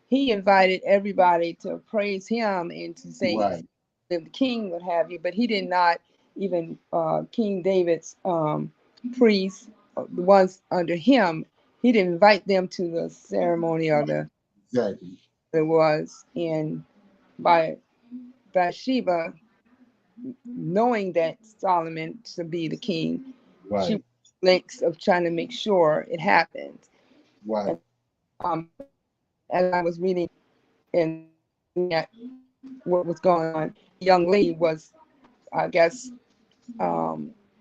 He invited everybody to praise him and to say that the king would have you, but he did not even King David's priests, the ones under him, he didn't invite them to the ceremony or the Exactly. it was. And by Bathsheba, knowing that Solomon should be the king, she Right. lengths of trying to make sure it happened. Right. And, as I was reading and at what was going on, the young lady was, I guess,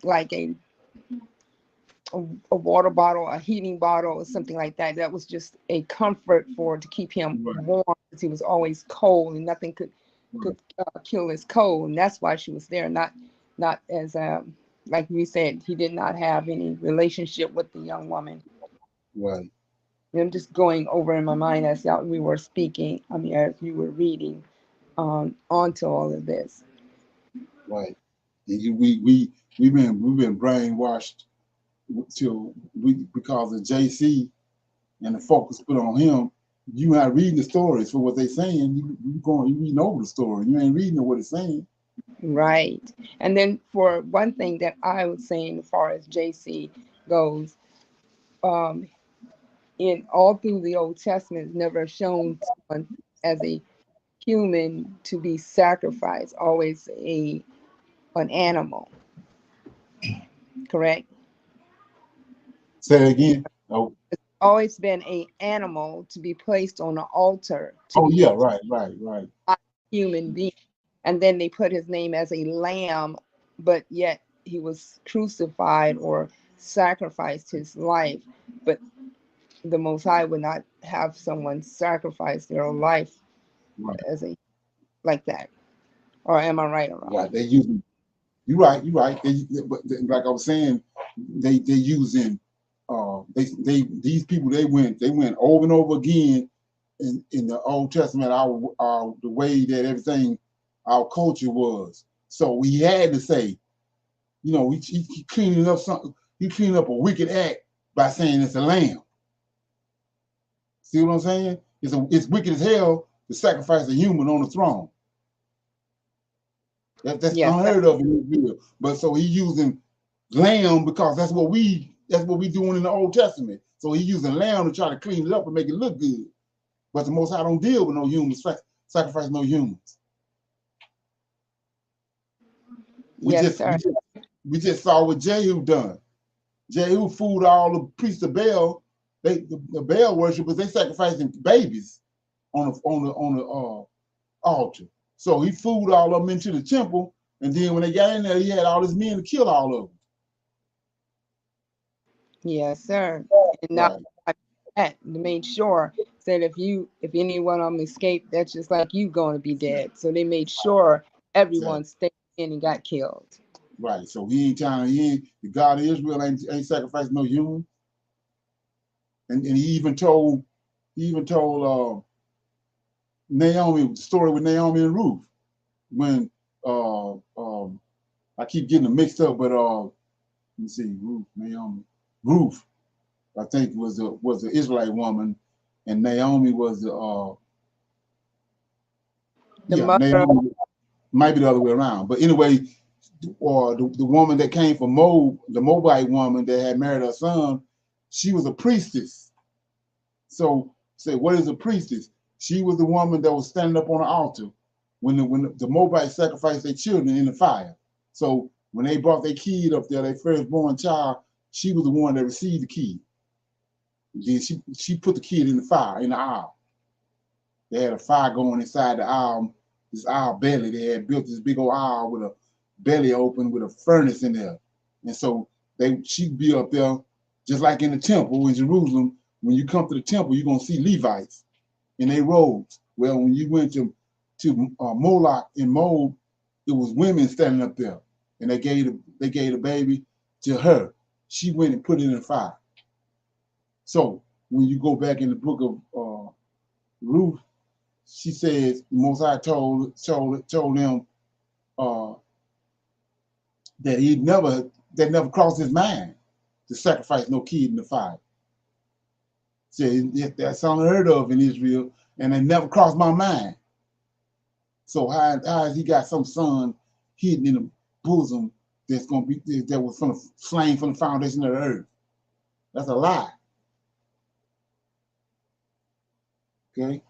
like a water bottle, a heating bottle, or something like that. That was just a comfort to keep him Right. warm, because he was always cold and nothing could kill his cold. And that's why she was there, not as like we said, he did not have any relationship with the young woman. Right. And I'm just going over in my mind as we were speaking. I mean, as you were reading onto all of this. Right. And we've been brainwashed till because of JC and the focus put on him. You not reading the stories for what they saying. You reading over the story. You ain't reading what it's saying. Right. And then for one thing that I was saying, as far as JC goes, in all through the Old Testament, it's never shown someone as a human to be sacrificed. Always an animal. Correct. Say it again. Oh. Always been an animal to be placed on the altar. Oh yeah, right. A human being. And then they put his name as a lamb, but yet he was crucified or sacrificed his life. But the Most High would not have someone sacrifice their own life as a like that. Or am I right or wrong? Right. They using. You're right. But like I was saying, they using. These people they went over and over again in the Old Testament, our the way that everything our culture was. So we had to say, he cleaning up something. He cleaning up a wicked act by saying it's a lamb. See what I'm saying? It's wicked as hell to sacrifice a human on the throne. That's unheard of in Israel. But so he using lamb because that's what we doing in the Old Testament. So he using lamb to try to clean it up and make it look good. But the Most High don't deal with no humans, sacrifice no humans. We just saw what Jehu done. Jehu fooled all the priests of Baal. The Baal worshippers, they sacrificing babies on the altar. So he fooled all of them into the temple, and then when they got in there, he had all his men to kill all of them. Yes, sir. And now to make sure that if anyone of them escaped, that's just like you going to be dead. So they made sure everyone stayed in and got killed. Right. So the God of Israel ain't sacrificing no human. And he even told Naomi, the story with Naomi and Ruth, when I keep getting them mixed up, but let me see, Ruth, I think was the Israelite woman, and Naomi was the mother. Naomi might be the other way around, but anyway, or the woman that came from Moab, the Moabite woman that had married her son, she was a priestess. So say, what is a priestess? She was the woman that was standing up on the altar when the Moabites sacrificed their children in the fire. So when they brought their kid up there, their firstborn child, she was the one that received the kid. Then she put the kid in the fire, in the aisle. They had a fire going inside the aisle, this aisle belly. They had built this big old aisle with a belly open with a furnace in there. And so she'd be up there, just like in the temple in Jerusalem. When you come to the temple, you're gonna see Levites in their robes. Well, when you went to Moloch in Moab, it was women standing up there, and they gave the baby to her. She went and put it in the fire. So when you go back in the book of Ruth, she says the Most High told him that never crossed his mind to sacrifice no kid in the fire. Said that's unheard of in Israel, and it never crossed my mind. So how has he got some son hidden in the bosom that was from slain from the foundation of the earth. That's a lie. Okay.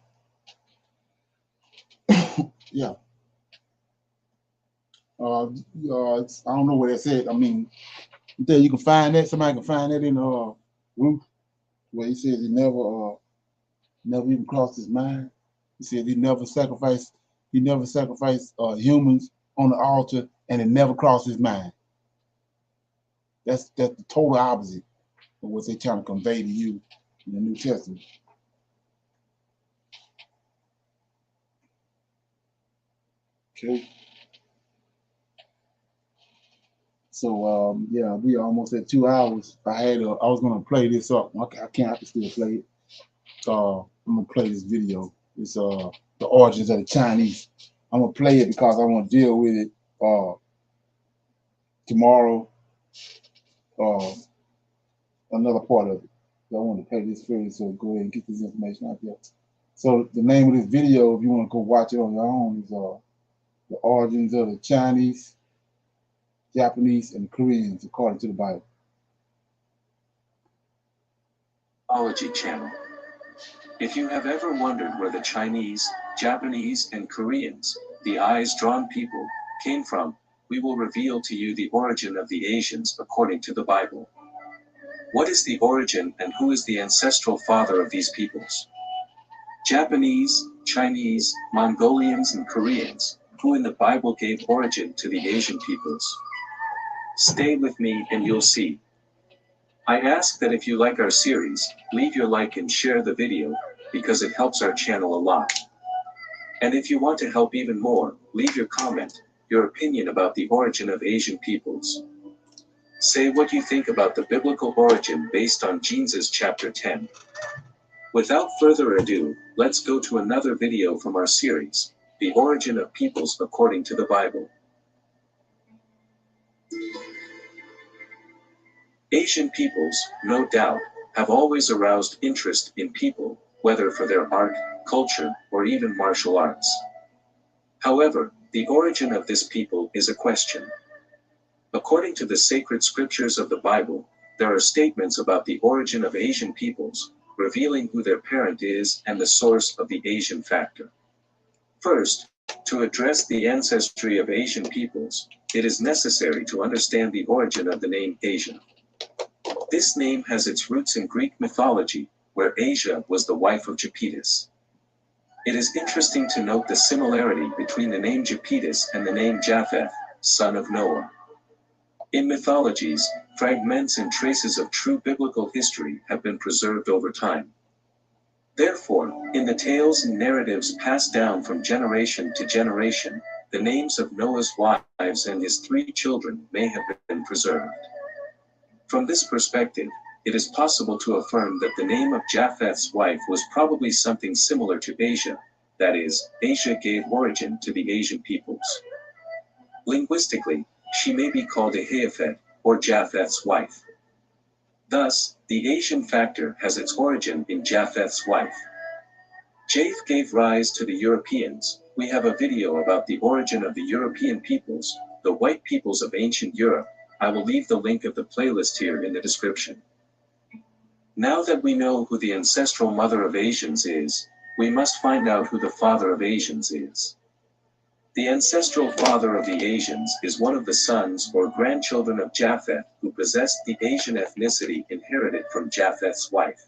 Yeah. I don't know what that said. I mean, you can find that. Somebody can find that in Ruth, where he says he never even crossed his mind. He said he never sacrificed humans on the altar, and it never crossed his mind. That's the total opposite of what they're trying to convey to you in the New Testament. Okay. So yeah, we are almost at 2 hours. I was gonna play this up. I can still play it. I'm gonna play this video. It's the origins of the Chinese. I'm gonna play it because I want to deal with it tomorrow. Another part of it. So I want to play this first, so go ahead and get this information out there. So the name of this video, if you want to go watch it on your own, is the origins of the Chinese, Japanese, and Koreans according to the Bible. Ology Channel. If you have ever wondered where the Chinese, Japanese, and Koreans, the eyes-drawn people, came from, we will reveal to you the origin of the Asians according to the Bible. What is the origin and who is the ancestral father of these peoples? Japanese, Chinese, Mongolians, and Koreans, who in the Bible gave origin to the Asian peoples. Stay with me and you'll see. I ask that if you like our series, leave your like and share the video, because it helps our channel a lot. And if you want to help even more, leave your comment, your opinion about the origin of Asian peoples. Say what you think about the biblical origin based on Genesis chapter 10. Without further ado, let's go to another video from our series, The Origin of Peoples According to the Bible. Asian peoples, no doubt, have always aroused interest in people, whether for their art, culture, or even martial arts. However, the origin of this people is a question. According to the sacred scriptures of the Bible, there are statements about the origin of Asian peoples, revealing who their parent is and the source of the Asian factor. First, to address the ancestry of Asian peoples, it is necessary to understand the origin of the name Asia. This name has its roots in Greek mythology, where Asia was the wife of Japetus. It is interesting to note the similarity between the name Japetus and the name Japheth, son of Noah. In mythologies, fragments and traces of true biblical history have been preserved over time. Therefore, in the tales and narratives passed down from generation to generation, the names of Noah's wives and his 3 children may have been preserved. From this perspective, it is possible to affirm that the name of Japheth's wife was probably something similar to Asia, that is, Asia gave origin to the Asian peoples. Linguistically, she may be called Ahaphet, or Japheth's wife. Thus, the Asian factor has its origin in Japheth's wife. Japheth gave rise to the Europeans. We have a video about the origin of the European peoples, the white peoples of ancient Europe. I will leave the link of the playlist here in the description. Now that we know who the ancestral mother of Asians is, we must find out who the father of Asians is. The ancestral father of the Asians is one of the sons or grandchildren of Japheth who possessed the Asian ethnicity inherited from Japheth's wife.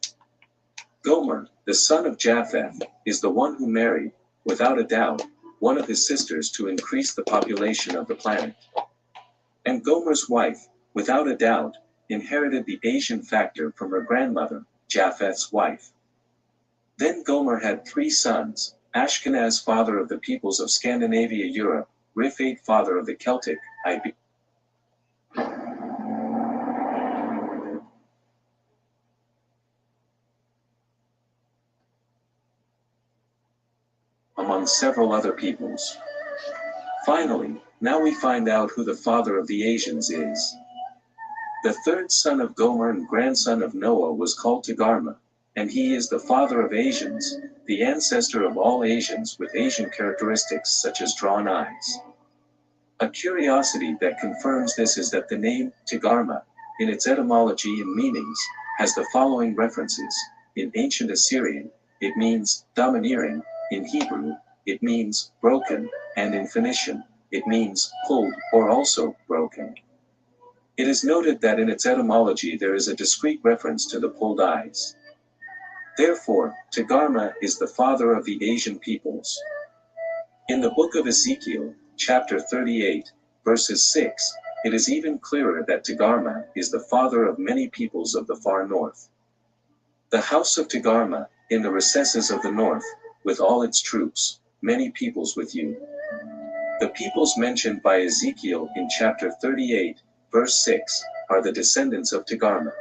Gomer, the son of Japheth, is the one who married, without a doubt, one of his sisters to increase the population of the planet. And Gomer's wife, without a doubt, inherited the Asian factor from her grandmother, Japheth's wife. Then Gomer had 3 sons, Ashkenaz, father of the peoples of Scandinavia, Europe, Riphath, father of the Celtic, among several other peoples. Finally, now we find out who the father of the Asians is. The 3rd son of Gomer and grandson of Noah was called Togarmah, and he is the father of Asians, the ancestor of all Asians with Asian characteristics such as drawn eyes. A curiosity that confirms this is that the name Togarmah, in its etymology and meanings, has the following references. In ancient Assyrian, it means domineering, in Hebrew, it means broken, and in Phoenician, it means pulled or also broken. It is noted that in its etymology there is a discrete reference to the pulled eyes. Therefore, Togarmah is the father of the Asian peoples. In the book of Ezekiel, chapter 38, verses 6, it is even clearer that Togarmah is the father of many peoples of the far north. The house of Togarmah, in the recesses of the north, with all its troops, many peoples with you. The peoples mentioned by Ezekiel in chapter 38, verse 6, are the descendants of Togarmah.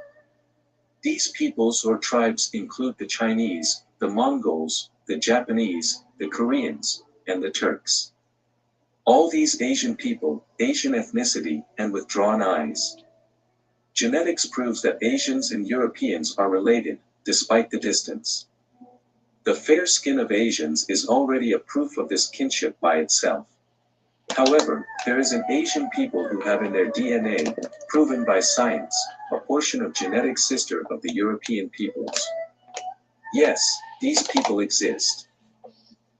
These peoples or tribes include the Chinese, the Mongols, the Japanese, the Koreans, and the Turks. All these Asian people, Asian ethnicity, and with drawn eyes. Genetics proves that Asians and Europeans are related, despite the distance. The fair skin of Asians is already a proof of this kinship by itself. However, there is an Asian people who have in their DNA, proven by science, a portion of genetic sister of the European peoples. Yes, these people exist.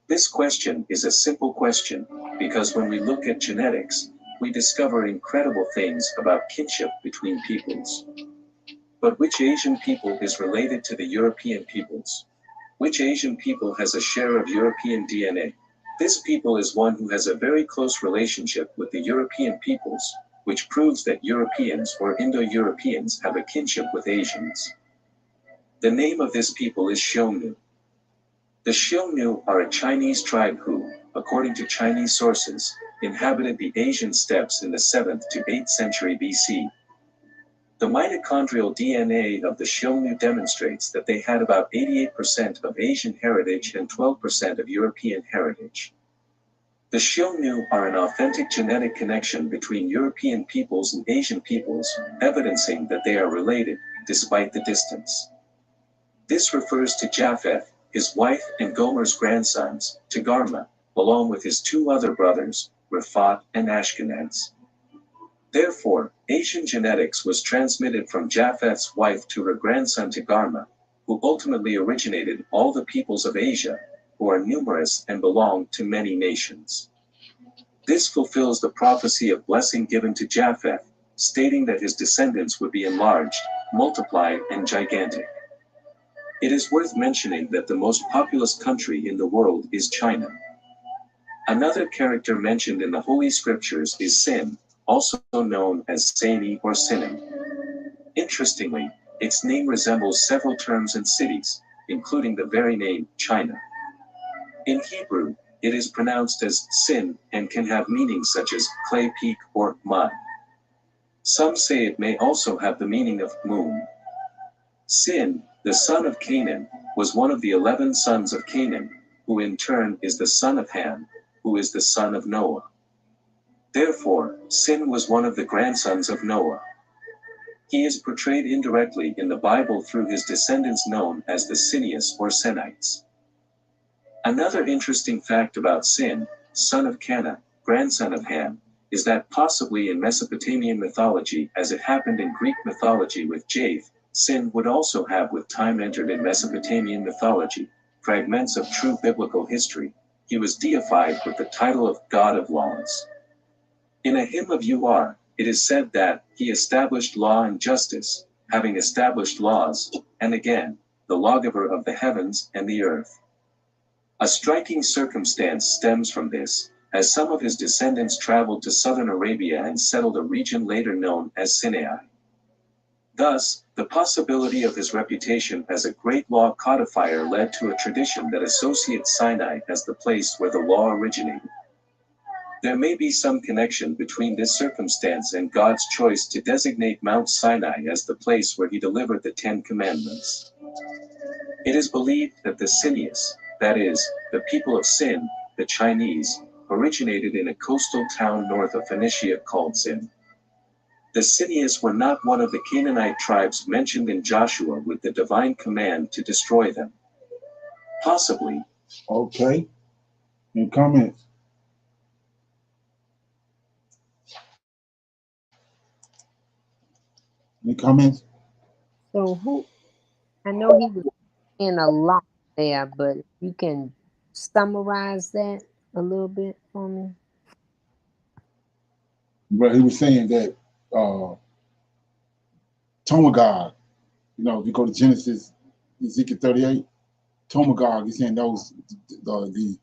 This question is a simple question, because when we look at genetics, we discover incredible things about kinship between peoples. But which Asian people is related to the European peoples? Which Asian people has a share of European DNA? This people is one who has a very close relationship with the European peoples, which proves that Europeans or Indo-Europeans have a kinship with Asians. The name of this people is Xiongnu. The Xiongnu are a Chinese tribe who, according to Chinese sources, inhabited the Asian steppes in the 7th to 8th century BC. The mitochondrial DNA of the Xiongnu demonstrates that they had about 88% of Asian heritage and 12% of European heritage. The Xiongnu are an authentic genetic connection between European peoples and Asian peoples, evidencing that they are related, despite the distance. This refers to Japheth, his wife and Gomer's grandsons, Togarmah, along with his two other brothers, Riphat and Ashkenaz. Therefore, Asian genetics was transmitted from Japheth's wife to her grandson Togarmah, who ultimately originated all the peoples of Asia, who are numerous and belong to many nations. This fulfills the prophecy of blessing given to Japheth, stating that his descendants would be enlarged, multiplied, and gigantic. It is worth mentioning that the most populous country in the world is China. Another character mentioned in the Holy Scriptures is Sin, also known as Sani or Sinim. Interestingly, its name resembles several terms and cities, including the very name, China. In Hebrew, it is pronounced as Sin and can have meanings such as clay peak or mud. Some say it may also have the meaning of moon. Sin, the son of Canaan, was one of the 11 sons of Canaan, who in turn is the son of Ham, who is the son of Noah. Therefore, Sin was one of the grandsons of Noah. He is portrayed indirectly in the Bible through his descendants known as the Sinites or Sinites. Another interesting fact about Sin, son of Cana, grandson of Ham, is that possibly in Mesopotamian mythology as it happened in Greek mythology with Japheth, Sin would also have with time entered in Mesopotamian mythology, fragments of true biblical history. He was deified with the title of God of Laws. In a hymn of UR, it is said that he established law and justice, having established laws, and again, the lawgiver of the heavens and the earth. A striking circumstance stems from this, as some of his descendants traveled to southern Arabia and settled a region later known as Sinai. Thus, the possibility of his reputation as a great law codifier led to a tradition that associates Sinai as the place where the law originated. There may be some connection between this circumstance and God's choice to designate Mount Sinai as the place where he delivered the 10 Commandments. It is believed that the Sinites, that is, the people of Sin, the Chinese, originated in a coastal town north of Phoenicia called Sin. The Sinites were not one of the Canaanite tribes mentioned in Joshua with the divine command to destroy them. Possibly. Okay. Any comments? Any comments? So who? I know he was in a lot there, but you can summarize that a little bit for me. But he was saying that Tomagog, if you go to Genesis, Ezekiel 38, Tomagog, he's saying those the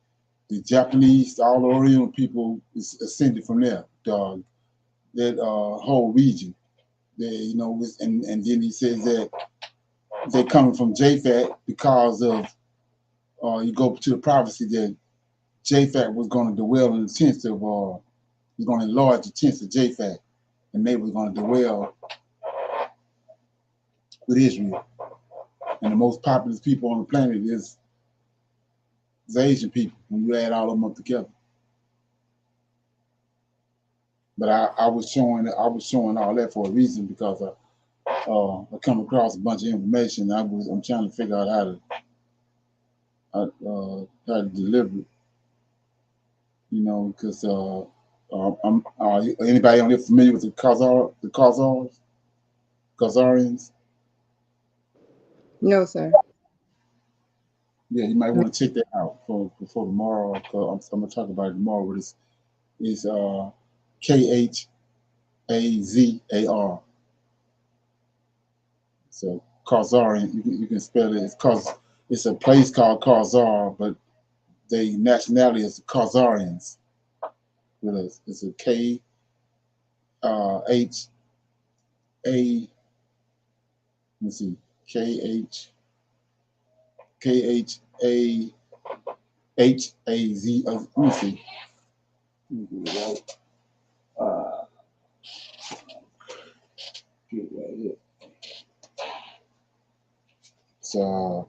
Japanese, all the Oriental people is ascended from there. That whole region. And then he says that they're coming from Japhet because of you go to the prophecy that Japhet was going to dwell in the tents of he's going to enlarge the tents of Japhet, and they were going to dwell with Israel. And the most populous people on the planet is the Asian people when you add all of them up together. But I was showing all that for a reason, because I come across a bunch of information. I'm trying to figure out how to deliver it. Because anybody on here familiar with the Khazarians? No, sir. Yeah, you might want to check that out for tomorrow. I'm going to talk about it tomorrow. But it's Khazar. So Khazarian, you can spell it. It's a place called Khazar, but the nationality is Khazarians. It's a K H A. Let's see, K H A H A Z. Let me see. Get it right here. It's Khazars.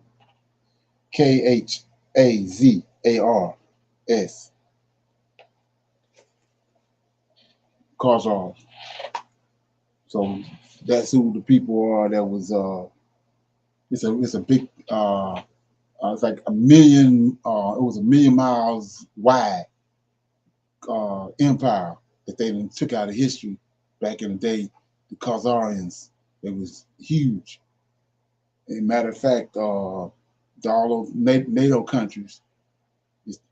Khazars. So that's who the people are. That was it's a big it's like a million. It was 1,000,000 miles wide empire that they took out of history back in the day. The Khazarians. It was huge. As a matter of fact, all of NATO countries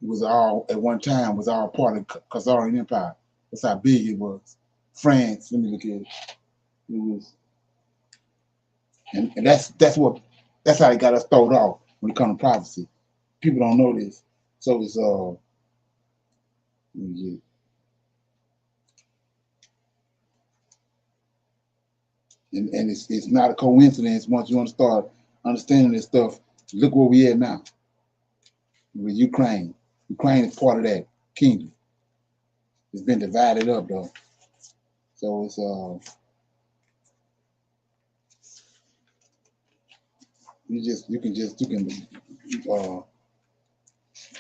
was all at one time was all part of the Khazarian Empire. That's how big it was. France, let me look at it. It was, and that's how they got us thrown off when it comes to prophecy. People don't know this, so it's let me get it. And it's not a coincidence. Once you want to start understanding this stuff, look where we at now with Ukraine. Ukraine is part of that kingdom. It's been divided up though, so it's you can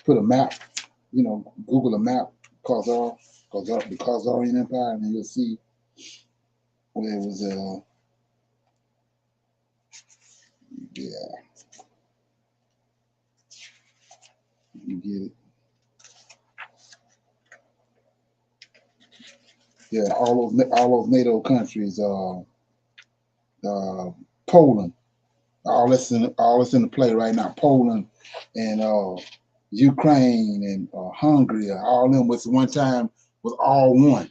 put a map, Google a map, the Khazarian Empire, and you'll see where it was. Yeah, you get it. Yeah, all those NATO countries, Poland, all that's in the play right now. Poland and Ukraine and Hungary, all of them was one time was all one.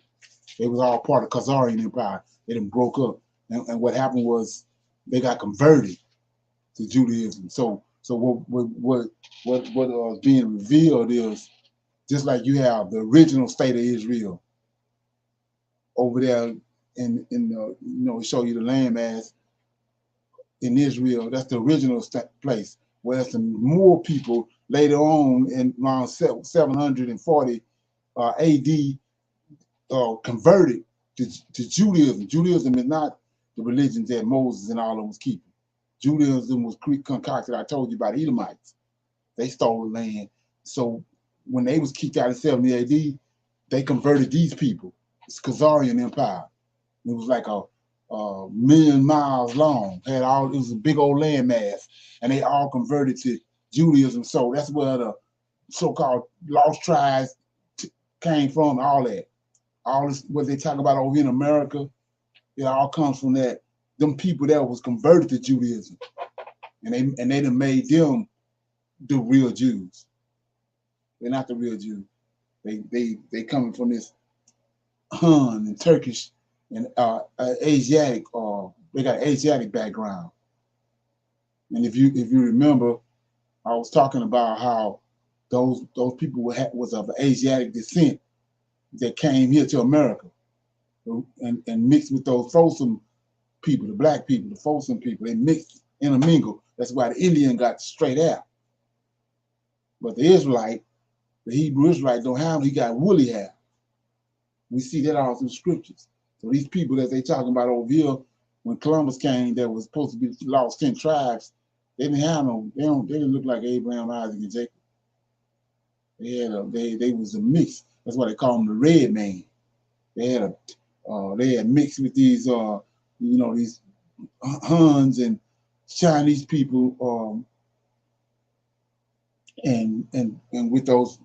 They was all part of Khazarian Empire. They done broke up, and what happened was they got converted to Judaism. So what being revealed is just like you have the original state of Israel over there in the show you the landmass in Israel. That's the original place. Where some more people later on in around 740 AD converted to Judaism. Judaism is not the religion that Moses and all of them was keeping. Judaism was concocted. I told you about Edomites. They stole the land. So when they was kicked out in 70 AD, they converted these people. It's Khazarian Empire. It was like a 1,000,000 miles long. It was a big old landmass, and they all converted to Judaism. So that's where the so-called lost tribes came from. All that, all this what they talk about over here in America, it all comes from that them people that was converted to Judaism, and they done made them the real Jews. They're not the real Jews. They coming from this Han and Turkish and Asiatic, they got an Asiatic background. And if you remember, I was talking about how those people was of Asiatic descent that came here to America and mixed with those Folsom people, the black people, the Folsom people. They mixed, intermingled. That's why the Indian got straight out. But the Israelite, the Hebrew Israelite don't have, he got woolly hair. We see that all through scriptures. So these people that they talking about over here, when Columbus came, that was supposed to be lost 10 tribes, they didn't have no, they didn't look like Abraham, Isaac, and Jacob. They was a mix. That's why they call them the red man. They had mixed with these these Huns and Chinese people, and with those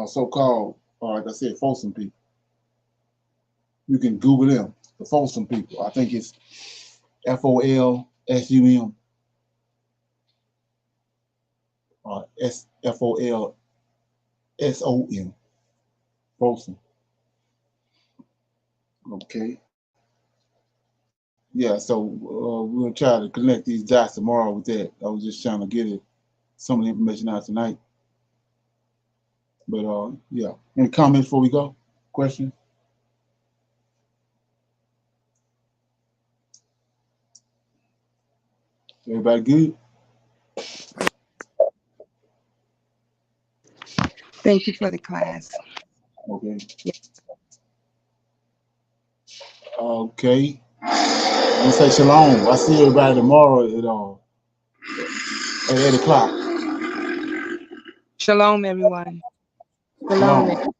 so-called, like I said, Folsom people. You can Google them, the Folsom people. I think it's FOLSUM or FOLSOM, Folsom. Okay. Yeah, so we'll try to connect these dots tomorrow with that. I was just trying to get some of the information out tonight. But yeah, any comments before we go? Questions? Everybody good? Thank you for the class. Okay. Yeah. Okay. I'm say shalom. I see everybody tomorrow at 8 o'clock. Shalom, everyone. Shalom.